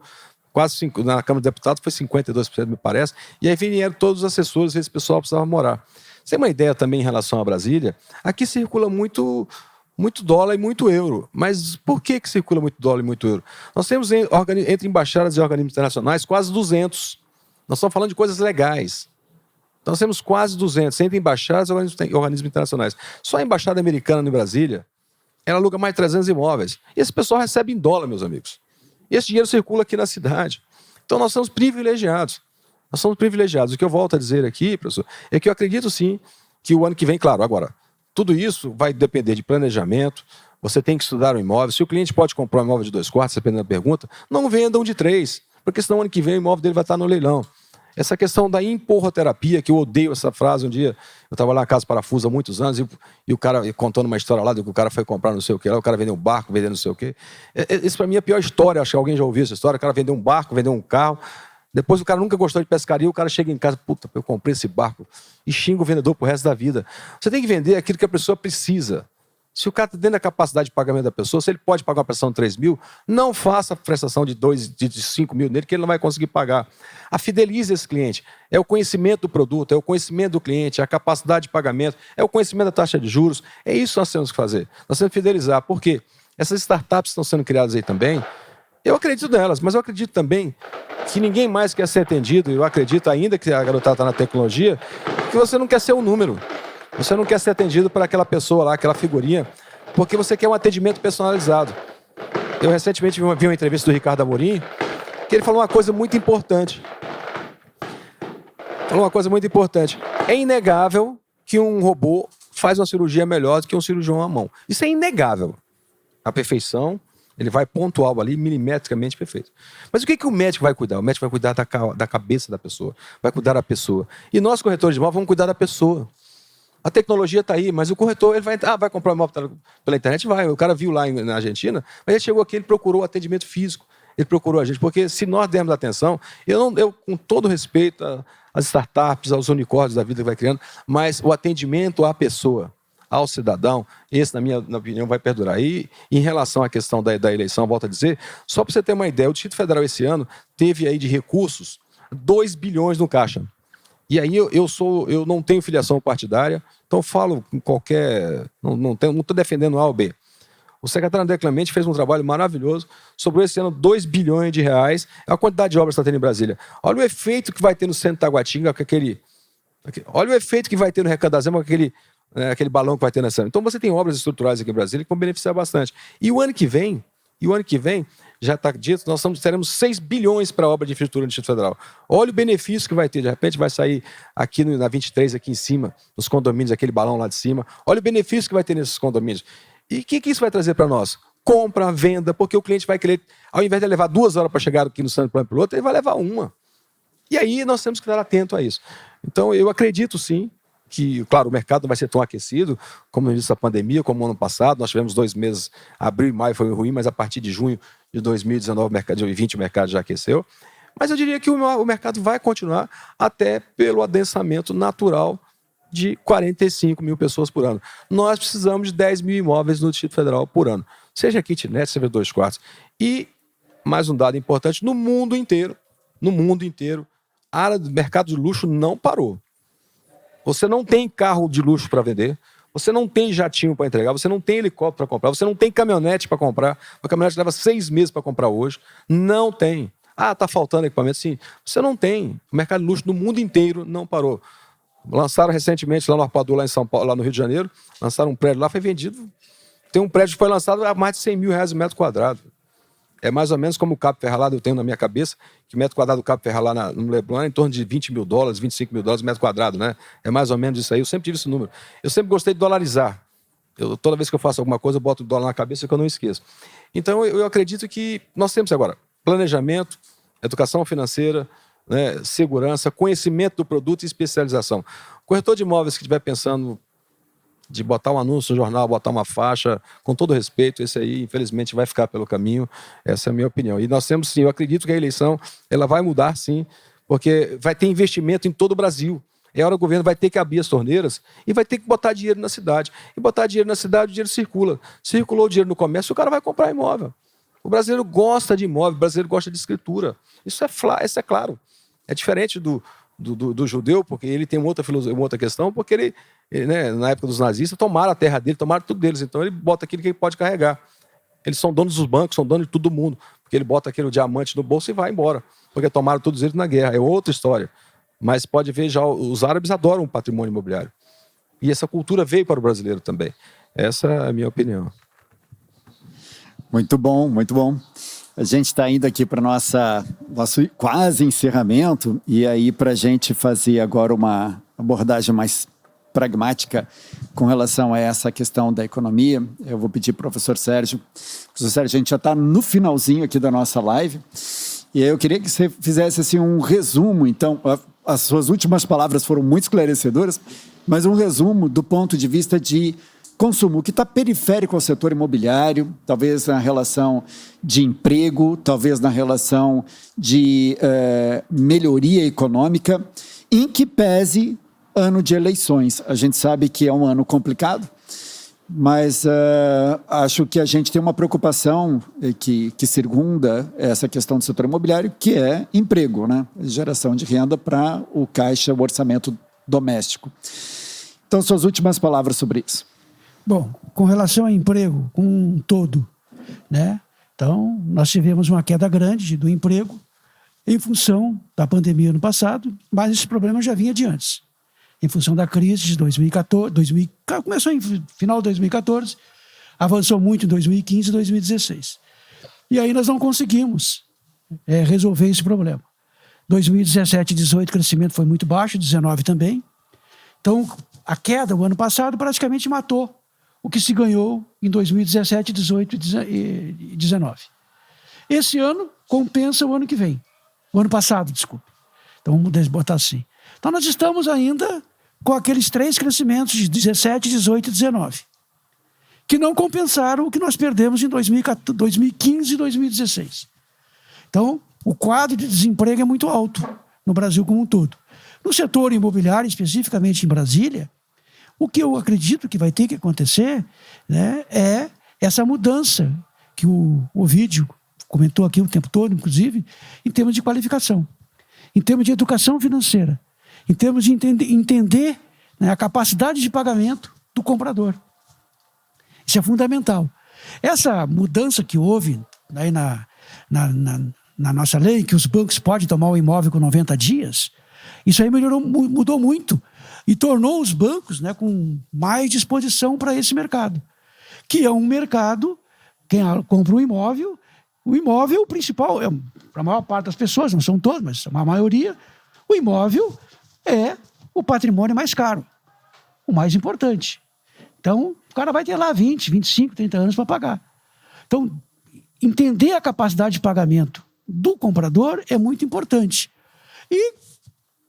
Na Câmara dos Deputados foi 52%, me parece. E aí vieram todos os assessores, esse pessoal precisava morar. Você tem uma ideia também em relação a Brasília? Aqui circula muito dólar e muito euro. Mas por que circula muito dólar e muito euro? Nós temos entre embaixadas e organismos internacionais quase 200. Nós estamos falando de coisas legais. Nós temos quase 200, entre embaixadas e organismos internacionais. Só a embaixada americana em Brasília, ela aluga mais de 300 imóveis. E esse pessoal recebe em dólar, meus amigos. E esse dinheiro circula aqui na cidade. Então nós somos privilegiados. Nós somos privilegiados. O que eu volto a dizer aqui, professor, é que eu acredito sim que o ano que vem, claro, agora, tudo isso vai depender de planejamento, você tem que estudar o imóvel. Se o cliente pode comprar um imóvel de 2 quartos, dependendo da pergunta, não vendam de 3, porque senão ano que vem o imóvel dele vai estar no leilão. Essa questão da empurroterapia, que eu odeio essa frase. Um dia eu estava lá na Casa Parafuso há muitos anos e o cara contando uma história lá de que o cara foi comprar não sei o que lá, o cara vendeu um barco, vendeu não sei o que. Isso para mim é a pior história, acho que alguém já ouviu essa história. O cara vendeu um barco, vendeu um carro, depois o cara nunca gostou de pescaria, o cara chega em casa, puta, eu comprei esse barco, e xinga o vendedor pro resto da vida. Você tem que vender aquilo que a pessoa precisa. Se o cara está dentro da capacidade de pagamento da pessoa, se ele pode pagar uma prestação de 3 mil, não faça a prestação de 5 mil nele, que ele não vai conseguir pagar. Fidelize esse cliente. É o conhecimento do produto, é o conhecimento do cliente, é a capacidade de pagamento, é o conhecimento da taxa de juros. É isso que nós temos que fazer. Nós temos que fidelizar. Por quê? Essas startups estão sendo criadas aí também. Eu acredito nelas, mas eu acredito também que ninguém mais quer ser atendido. Eu acredito, ainda que a garotada está na tecnologia, que você não quer ser um número. Você não quer ser atendido por aquela pessoa lá, aquela figurinha porque você quer um atendimento personalizado. Eu recentemente vi uma entrevista do Ricardo Amorim, que ele falou uma coisa muito importante. É inegável que um robô faz uma cirurgia melhor do que um cirurgião à mão. Isso é inegável. A perfeição, ele vai pontual ali, milimetricamente perfeito. Mas o que o médico vai cuidar? O médico vai cuidar da cabeça da pessoa, vai cuidar da pessoa. E nós, corretores de imóvel, vamos cuidar da pessoa. A tecnologia está aí, mas o corretor ele vai comprar um imóvel pela internet? Vai. O cara viu lá na Argentina, mas ele chegou aqui, ele procurou atendimento físico. Ele procurou a gente, porque se nós dermos atenção, eu com todo respeito às startups, aos unicórnios da vida que vai criando, mas o atendimento à pessoa, ao cidadão, esse, na minha opinião, vai perdurar. E em relação à questão da eleição, volto a dizer, só para você ter uma ideia, o Distrito Federal esse ano teve aí de recursos 2 bilhões no caixa. E aí eu não tenho filiação partidária, então falo com qualquer... Não estou defendendo A ou B. O secretário André Clemente fez um trabalho maravilhoso, sobrou esse ano 2 bilhões de reais, é a quantidade de obras que está tendo em Brasília. Olha o efeito que vai ter no centro de Taguatinga, olha o efeito que vai ter no Recanto da Zema, com aquele balão que vai ter nessa. Então você tem obras estruturais aqui em Brasília que vão beneficiar bastante. E o ano que vem, já está dito, nós teremos 6 bilhões para a obra de infraestrutura no Distrito Federal. Olha o benefício que vai ter, de repente vai sair aqui na 23, aqui em cima, nos condomínios, aquele balão lá de cima. Olha o benefício que vai ter nesses condomínios. E o que isso vai trazer para nós? Compra, venda, porque o cliente vai querer, ao invés de levar 2 horas para chegar aqui no centro plano piloto, ele vai levar 1. E aí nós temos que estar atento a isso. Então eu acredito sim, que, claro, o mercado não vai ser tão aquecido como no início da pandemia, como no ano passado. Nós tivemos 2 meses, abril e maio foi ruim, mas a partir de junho de 2019, 2020, o mercado já aqueceu. Mas eu diria que o mercado vai continuar até pelo adensamento natural de 45 mil pessoas por ano. Nós precisamos de 10 mil imóveis no Distrito Federal por ano. Seja kitnet, seja 2 quartos. E, mais um dado importante, no mundo inteiro, a área do mercado de luxo não parou. Você não tem carro de luxo para vender, você não tem jatinho para entregar, você não tem helicóptero para comprar, você não tem caminhonete para comprar. A caminhonete leva 6 meses para comprar hoje. Não tem. Está faltando equipamento? Sim. Você não tem. O mercado de luxo no mundo inteiro não parou. Lançaram recentemente lá no Arpoador, lá em São Paulo, lá no Rio de Janeiro, lançaram um prédio lá, foi vendido. Tem um prédio que foi lançado a mais de 100 mil reais o metro quadrado. É mais ou menos como o Cabo Ferralado, eu tenho na minha cabeça, que o metro quadrado do Cabo Ferralado no Leblon é em torno de 20 mil dólares, 25 mil dólares o metro quadrado, né? É mais ou menos isso aí. Eu sempre tive esse número. Eu sempre gostei de dolarizar. Toda vez que eu faço alguma coisa, eu boto o dólar na cabeça que eu não esqueço. Então, eu acredito que nós temos agora planejamento, educação financeira, né, segurança, conhecimento do produto e especialização. O corretor de imóveis que estiver pensando de botar um anúncio no jornal, botar uma faixa, com todo respeito, esse aí, infelizmente, vai ficar pelo caminho. Essa é a minha opinião. E nós temos, sim, eu acredito que a eleição ela vai mudar, sim, porque vai ter investimento em todo o Brasil. É hora o governo vai ter que abrir as torneiras e vai ter que botar dinheiro na cidade. E botar dinheiro na cidade, o dinheiro circula. Circulou o dinheiro no comércio, o cara vai comprar imóvel. O brasileiro gosta de imóvel, o brasileiro gosta de escritura. Isso é claro. É diferente do judeu, porque ele tem uma outra questão, porque ele né, na época dos nazistas, tomaram a terra dele, tomaram tudo deles. Então ele bota aquilo que ele pode carregar. Eles são donos dos bancos, são donos de todo mundo. Porque ele bota aquele diamante no bolso e vai embora. Porque tomaram todos eles na guerra. É outra história. Mas pode ver, já os árabes adoram o patrimônio imobiliário. E essa cultura veio para o brasileiro também. Essa é a minha opinião. Muito bom, muito bom. A gente está indo aqui para nosso quase encerramento, e aí para a gente fazer agora uma abordagem mais pragmática com relação a essa questão da economia, eu vou pedir para o professor Sérgio. Professor Sérgio, a gente já está no finalzinho aqui da nossa live, e aí eu queria que você fizesse assim, um resumo. Então, as suas últimas palavras foram muito esclarecedoras, mas um resumo do ponto de vista de consumo, que está periférico ao setor imobiliário, talvez na relação de emprego, talvez na relação de melhoria econômica, em que pese ano de eleições. A gente sabe que é um ano complicado, mas acho que a gente tem uma preocupação que circunda essa questão do setor imobiliário, que é emprego, né? Geração de renda para o caixa, o orçamento doméstico. Então, suas últimas palavras sobre isso. Bom, com relação ao emprego, com um todo, né? Então, nós tivemos uma queda grande do emprego em função da pandemia no passado, mas esse problema já vinha de antes. Em função da crise de 2014, começou em final de 2014, avançou muito em 2015 e 2016. E aí nós não conseguimos resolver esse problema. 2017 e 2018 o crescimento foi muito baixo, 2019 também. Então, a queda do ano passado praticamente matou o que se ganhou em 2017, 2018 e 2019. Esse ano compensa o ano que vem. O ano passado, desculpe. Então, vamos botar assim. Então, nós estamos ainda com aqueles 3 crescimentos de 17, 18 e 19, que não compensaram o que nós perdemos em 2015 e 2016. Então, o quadro de desemprego é muito alto no Brasil como um todo. No setor imobiliário, especificamente em Brasília, o que eu acredito que vai ter que acontecer, né, é essa mudança que o Ovidio comentou aqui o tempo todo, inclusive, em termos de qualificação, em termos de educação financeira, em termos de entender, né, a capacidade de pagamento do comprador. Isso é fundamental. Essa mudança que houve aí na nossa lei, que os bancos podem tomar o imóvel com 90 dias, isso aí mudou muito e tornou os bancos, né, com mais disposição para esse mercado, que é um mercado, quem compra um imóvel, o imóvel principal, para a maior parte das pessoas, não são todas, mas a maioria, o imóvel é o patrimônio mais caro, o mais importante. Então, o cara vai ter lá 20, 25, 30 anos para pagar. Então, entender a capacidade de pagamento do comprador é muito importante. E,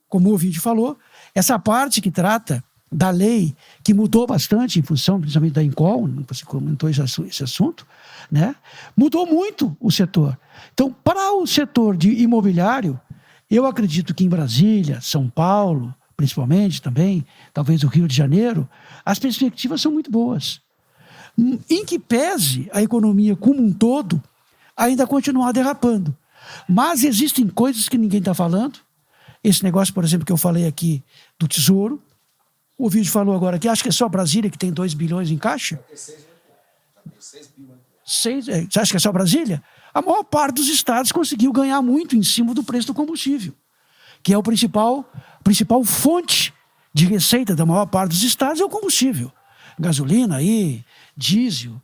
como o Ovidio falou, essa parte que trata da lei, que mudou bastante em função, principalmente da Incol, você comentou esse assunto, né? Mudou muito o setor. Então, para o setor de imobiliário, eu acredito que em Brasília, São Paulo, principalmente também, talvez o Rio de Janeiro, as perspectivas são muito boas. Em que pese a economia como um todo ainda continuar derrapando. Mas existem coisas que ninguém está falando. Esse negócio, por exemplo, que eu falei aqui do Tesouro. O Ovidio falou agora que acho que é só Brasília que tem 2 bilhões em caixa. 6 bilhões. Você acha que é só Brasília? A maior parte dos estados conseguiu ganhar muito em cima do preço do combustível, que é a principal fonte de receita da maior parte dos estados é o combustível. Gasolina aí, diesel.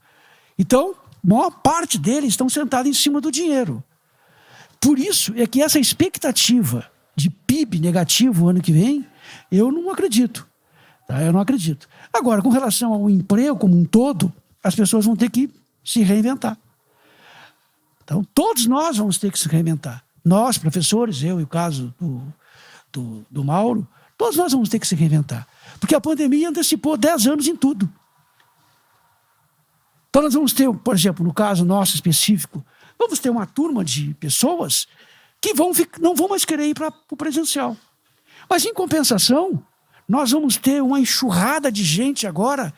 Então, a maior parte deles estão sentados em cima do dinheiro. Por isso é que essa expectativa de PIB negativo ano que vem, eu não acredito. Tá? Eu não acredito. Agora, com relação ao emprego como um todo, as pessoas vão ter que se reinventar. Então, todos nós vamos ter que se reinventar. Nós, professores, eu e o caso do Mauro, todos nós vamos ter que se reinventar. Porque a pandemia antecipou 10 anos em tudo. Então nós vamos ter, por exemplo, no caso nosso específico, vamos ter uma turma de pessoas que não vão mais querer ir para o presencial. Mas, em compensação, nós vamos ter uma enxurrada de gente agora,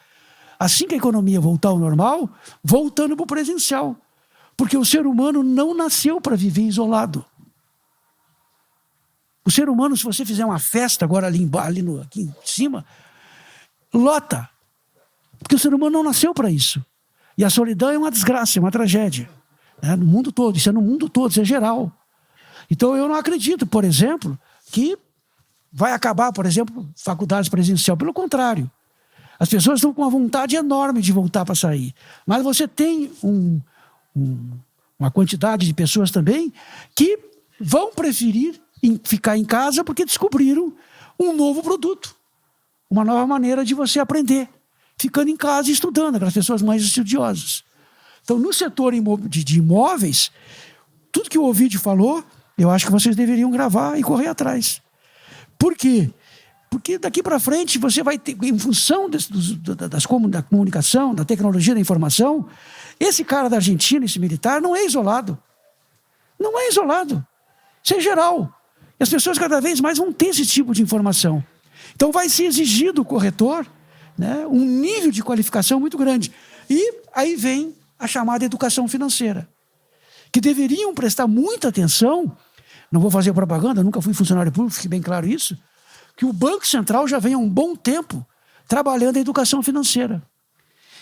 assim que a economia voltar ao normal, voltando para o presencial. Porque o ser humano não nasceu para viver isolado. O ser humano, se você fizer uma festa agora aqui em cima, lota. Porque o ser humano não nasceu para isso. E a solidão é uma desgraça, é uma tragédia. Né? No mundo todo, isso é no mundo todo, isso é geral. Então eu não acredito, por exemplo, que vai acabar, por exemplo, faculdades presencial. Pelo contrário. As pessoas estão com uma vontade enorme de voltar para sair. Mas você tem uma quantidade de pessoas também que vão preferir ficar em casa porque descobriram um novo produto. Uma nova maneira de você aprender. Ficando em casa e estudando, aquelas pessoas mais estudiosas. Então, no setor de imóveis, tudo que o Ovidio falou, eu acho que vocês deveriam gravar e correr atrás. Por quê? Porque daqui para frente você vai ter, em função da comunicação, da tecnologia da informação, esse cara da Argentina, esse militar, não é isolado. Não é isolado. Isso é geral. E as pessoas cada vez mais vão ter esse tipo de informação. Então vai ser exigido do corretor, né, um nível de qualificação muito grande. E aí vem a chamada educação financeira, que deveriam prestar muita atenção. Não vou fazer propaganda, nunca fui funcionário público, fique bem claro isso, que o Banco Central já vem há um bom tempo trabalhando a educação financeira.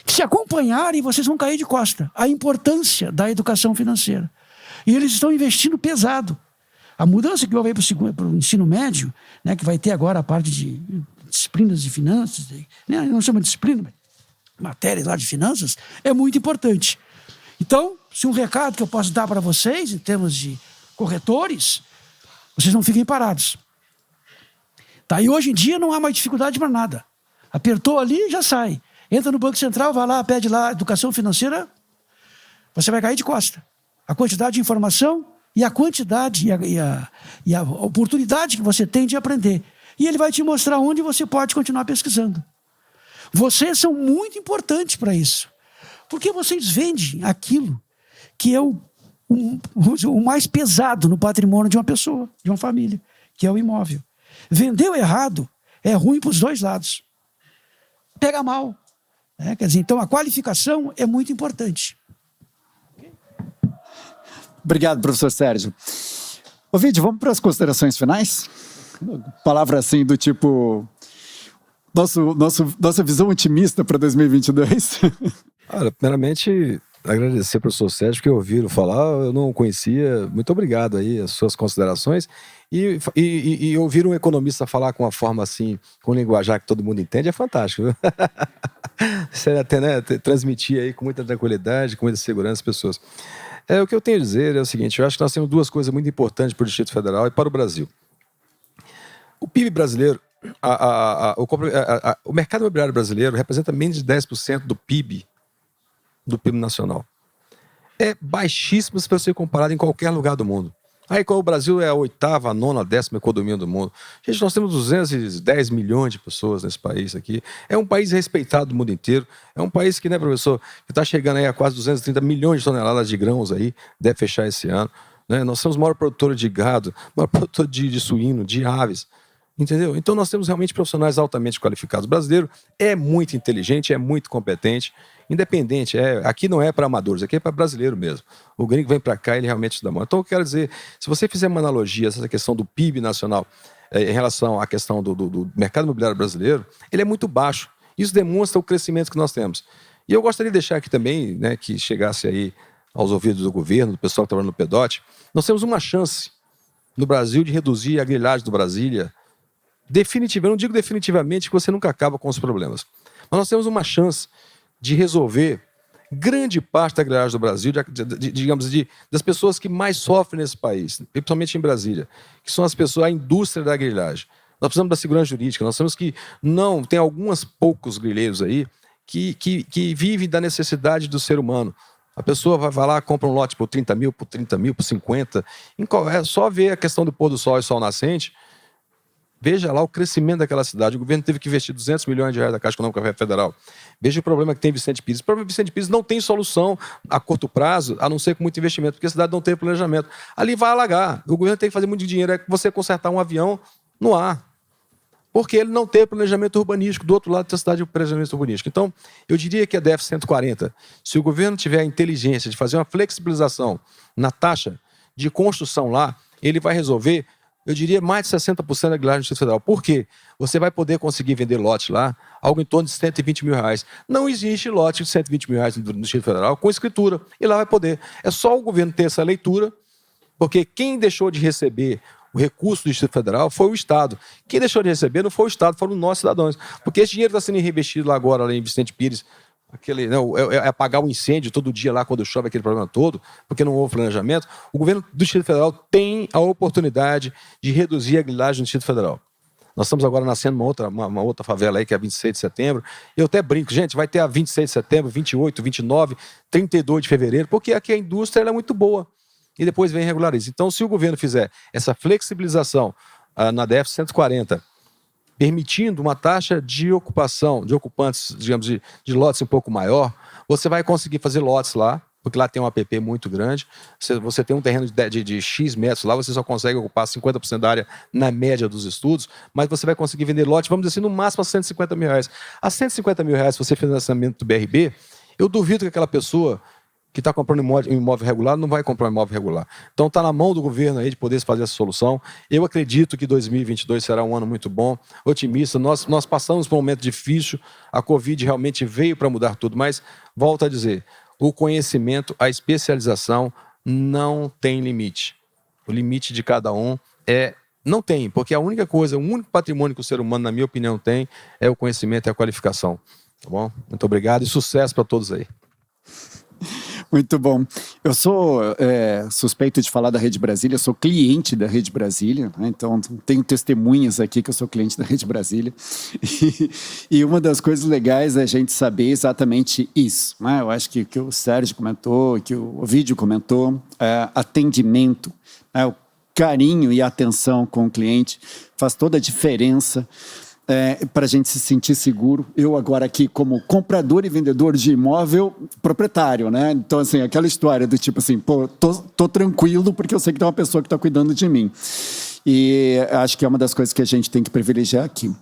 Que se acompanharem, vocês vão cair de costa. A importância da educação financeira. E eles estão investindo pesado. A mudança que houve para o ensino médio, né, que vai ter agora a parte de disciplinas de finanças, né, não chama de disciplina, mas matérias lá de finanças, é muito importante. Então, se um recado que eu posso dar para vocês, em termos de corretores, vocês não fiquem parados. Tá? E hoje em dia não há mais dificuldade para nada. Apertou ali, já sai. Entra no Banco Central, vai lá, pede lá educação financeira, você vai cair de costa. A quantidade de informação e a quantidade e a oportunidade que você tem de aprender. E ele vai te mostrar onde você pode continuar pesquisando. Vocês são muito importantes para isso. Porque vocês vendem aquilo que é o mais pesado no patrimônio de uma pessoa, de uma família, que é o imóvel. Vendeu errado é ruim para os dois lados. Pega mal. Quer dizer, então a qualificação é muito importante. Obrigado, professor Sérgio. Ovidio, vamos para as considerações finais? Palavra assim do tipo... Nossa visão otimista para 2022. Olha, primeiramente, agradecer ao professor Sérgio, que ouviram falar, eu não conhecia. Muito obrigado aí, as suas considerações. E ouvir um economista falar com uma forma assim, com um linguajar que todo mundo entende, é fantástico. Viu? Você até, né, transmitir aí com muita tranquilidade, com muita segurança as pessoas. O que eu tenho a dizer é o seguinte, eu acho que nós temos duas coisas muito importantes para o Distrito Federal e para o Brasil. O PIB brasileiro, o mercado imobiliário brasileiro representa menos de 10% do PIB nacional. É baixíssimo se você comparado em qualquer lugar do mundo. Aí, quando o Brasil é a 8ª, a 9ª, a 10ª economia do mundo. Gente, nós temos 210 milhões de pessoas nesse país aqui. É um país respeitado do mundo inteiro. É um país que, né, professor, que está chegando aí a quase 230 milhões de toneladas de grãos aí, deve fechar esse ano. Né? Nós somos o maior produtor de gado, o maior produtor de suíno, de aves. Entendeu? Então nós temos realmente profissionais altamente qualificados. O brasileiro é muito inteligente, é muito competente, independente. Aqui não é para amadores, aqui é para brasileiro mesmo. O gringo vem para cá e ele realmente se dá mão. Então eu quero dizer, se você fizer uma analogia, essa questão do PIB nacional em relação à questão do mercado imobiliário brasileiro, ele é muito baixo. Isso demonstra o crescimento que nós temos. E eu gostaria de deixar aqui também, né, que chegasse aí aos ouvidos do governo, do pessoal que está trabalhando no PEDOT, nós temos uma chance no Brasil de reduzir a grilagem do Brasília. Definitivamente, eu não digo definitivamente que você nunca acaba com os problemas, mas nós temos uma chance de resolver grande parte da grilagem do Brasil, das pessoas que mais sofrem nesse país, principalmente em Brasília, que são as pessoas, a indústria da grilagem. Nós precisamos da segurança jurídica, nós temos que, não, tem alguns poucos grileiros aí que vivem da necessidade do ser humano. A pessoa vai lá, compra um lote por 30 mil, por 50, é só ver a questão do pôr do sol e sol nascente. Veja lá o crescimento daquela cidade. O governo teve que investir 200 milhões de reais da Caixa Econômica Federal. Veja o problema que tem Vicente Pires. O problema de Vicente Pires não tem solução a curto prazo, a não ser com muito investimento, porque a cidade não tem planejamento. Ali vai alagar. O governo tem que fazer muito dinheiro. É você consertar um avião no ar. Porque ele não tem planejamento urbanístico. Do outro lado da cidade, o planejamento urbanístico. Então, eu diria que a DF 140, se o governo tiver a inteligência de fazer uma flexibilização na taxa de construção lá, ele vai resolver, eu diria, mais de 60% da grilagem do Distrito Federal. Por quê? Você vai poder conseguir vender lote lá, algo em torno de 120 mil reais. Não existe lote de 120 mil reais no Distrito Federal com escritura. E lá vai poder. É só o governo ter essa leitura, porque quem deixou de receber o recurso do Distrito Federal foi o Estado. Quem deixou de receber não foi o Estado, foram os nossos cidadãos. Porque esse dinheiro está sendo reinvestido lá agora, lá em Vicente Pires, é apagar o incêndio todo dia lá quando chove, aquele problema todo, porque não houve planejamento. O governo do Distrito Federal tem a oportunidade de reduzir a grilagem do Distrito Federal. Nós estamos agora nascendo uma outra favela aí, que é a 26 de setembro. Eu até brinco, gente, vai ter a 26 de setembro, 28, 29, 32 de fevereiro, porque aqui a indústria ela é muito boa. E depois vem e regulariza. Então, se o governo fizer essa flexibilização na DF 140, permitindo uma taxa de ocupação, de ocupantes, digamos, de lotes um pouco maior, você vai conseguir fazer lotes lá, porque lá tem um APP muito grande. Você tem um terreno de X metros lá, você só consegue ocupar 50% da área na média dos estudos, mas você vai conseguir vender lote, vamos dizer assim, no máximo a 150 mil reais. A 150 mil reais, se você fizer financiamento do BRB, eu duvido que aquela pessoa que está comprando um imóvel regular não vai comprar um imóvel regular. Então está na mão do governo aí de poder fazer essa solução. Eu acredito que 2022 será um ano muito bom, otimista. Nós passamos por um momento difícil, a Covid realmente veio para mudar tudo, mas volto a dizer, o conhecimento, a especialização não tem limite. O limite de cada um não tem, porque a única coisa, o único patrimônio que o ser humano, na minha opinião, tem é o conhecimento e a qualificação. Tá bom? Muito obrigado e sucesso para todos aí. Muito bom. Eu sou suspeito de falar da Rede Brasília, eu sou cliente da Rede Brasília, né? Então tenho testemunhas aqui que eu sou cliente da Rede Brasília. E uma das coisas legais é a gente saber exatamente isso, né? Eu acho que o Sérgio comentou, que o Ovidio comentou, atendimento, né? O carinho e atenção com o cliente faz toda a diferença. Para a gente se sentir seguro. Eu agora aqui como comprador e vendedor de imóvel proprietário, né? Então, assim, aquela história do tipo assim, pô, tô tranquilo porque eu sei que tem uma pessoa que está cuidando de mim. E acho que é uma das coisas que a gente tem que privilegiar aqui.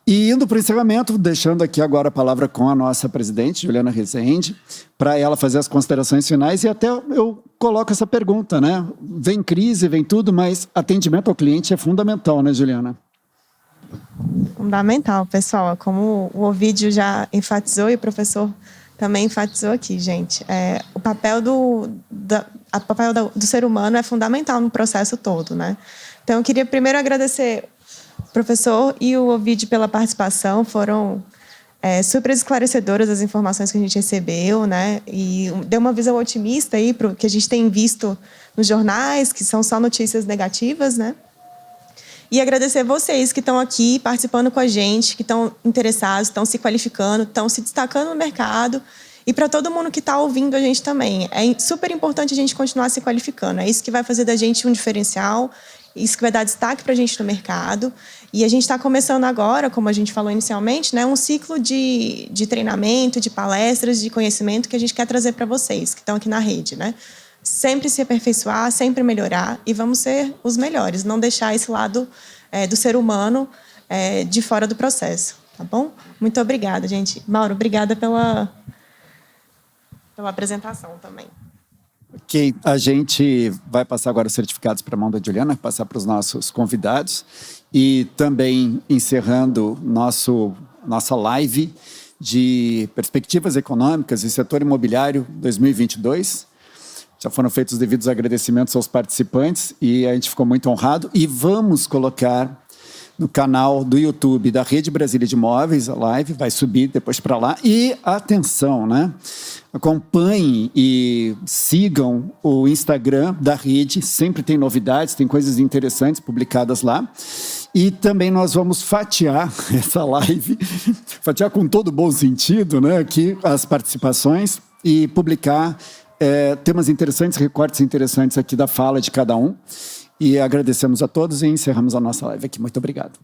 E indo para o encerramento, deixando aqui agora a palavra com a nossa presidente, Juliana Rezende, para ela fazer as considerações finais, e até eu coloco essa pergunta, né? Vem crise, vem tudo, mas atendimento ao cliente é fundamental, né, Juliana? Fundamental, pessoal. Como o Ovidio já enfatizou e o professor também enfatizou aqui, gente. O papel do ser humano é fundamental no processo todo, né? Então, eu queria primeiro agradecer o professor e o Ovidio pela participação. Foram super esclarecedoras as informações que a gente recebeu, né? E deu uma visão otimista aí para o que a gente tem visto nos jornais, que são só notícias negativas, né? E agradecer vocês que estão aqui participando com a gente, que estão interessados, estão se qualificando, estão se destacando no mercado. E para todo mundo que está ouvindo a gente também. É super importante a gente continuar se qualificando. É isso que vai fazer da gente um diferencial, isso que vai dar destaque para a gente no mercado. E a gente está começando agora, como a gente falou inicialmente, né, um ciclo de treinamento, de palestras, de conhecimento que a gente quer trazer para vocês, que estão aqui na rede, né? Sempre se aperfeiçoar, sempre melhorar e vamos ser os melhores. Não deixar esse lado do ser humano de fora do processo, tá bom? Muito obrigada, gente. Mauro, obrigada pela apresentação também. Ok, a gente vai passar agora os certificados para a mão da Juliana, passar para os nossos convidados e também encerrando nossa live de perspectivas econômicas e setor imobiliário 2022. Já foram feitos os devidos agradecimentos aos participantes e a gente ficou muito honrado. E vamos colocar no canal do YouTube da Rede Brasília de Imóveis, a live vai subir depois para lá. E atenção, né? Acompanhem e sigam o Instagram da rede, sempre tem novidades, tem coisas interessantes publicadas lá. E também nós vamos fatiar essa live, fatiar com todo bom sentido, né? Aqui as participações e publicar temas interessantes, recortes interessantes aqui da fala de cada um. E agradecemos a todos e encerramos a nossa live aqui. Muito obrigado.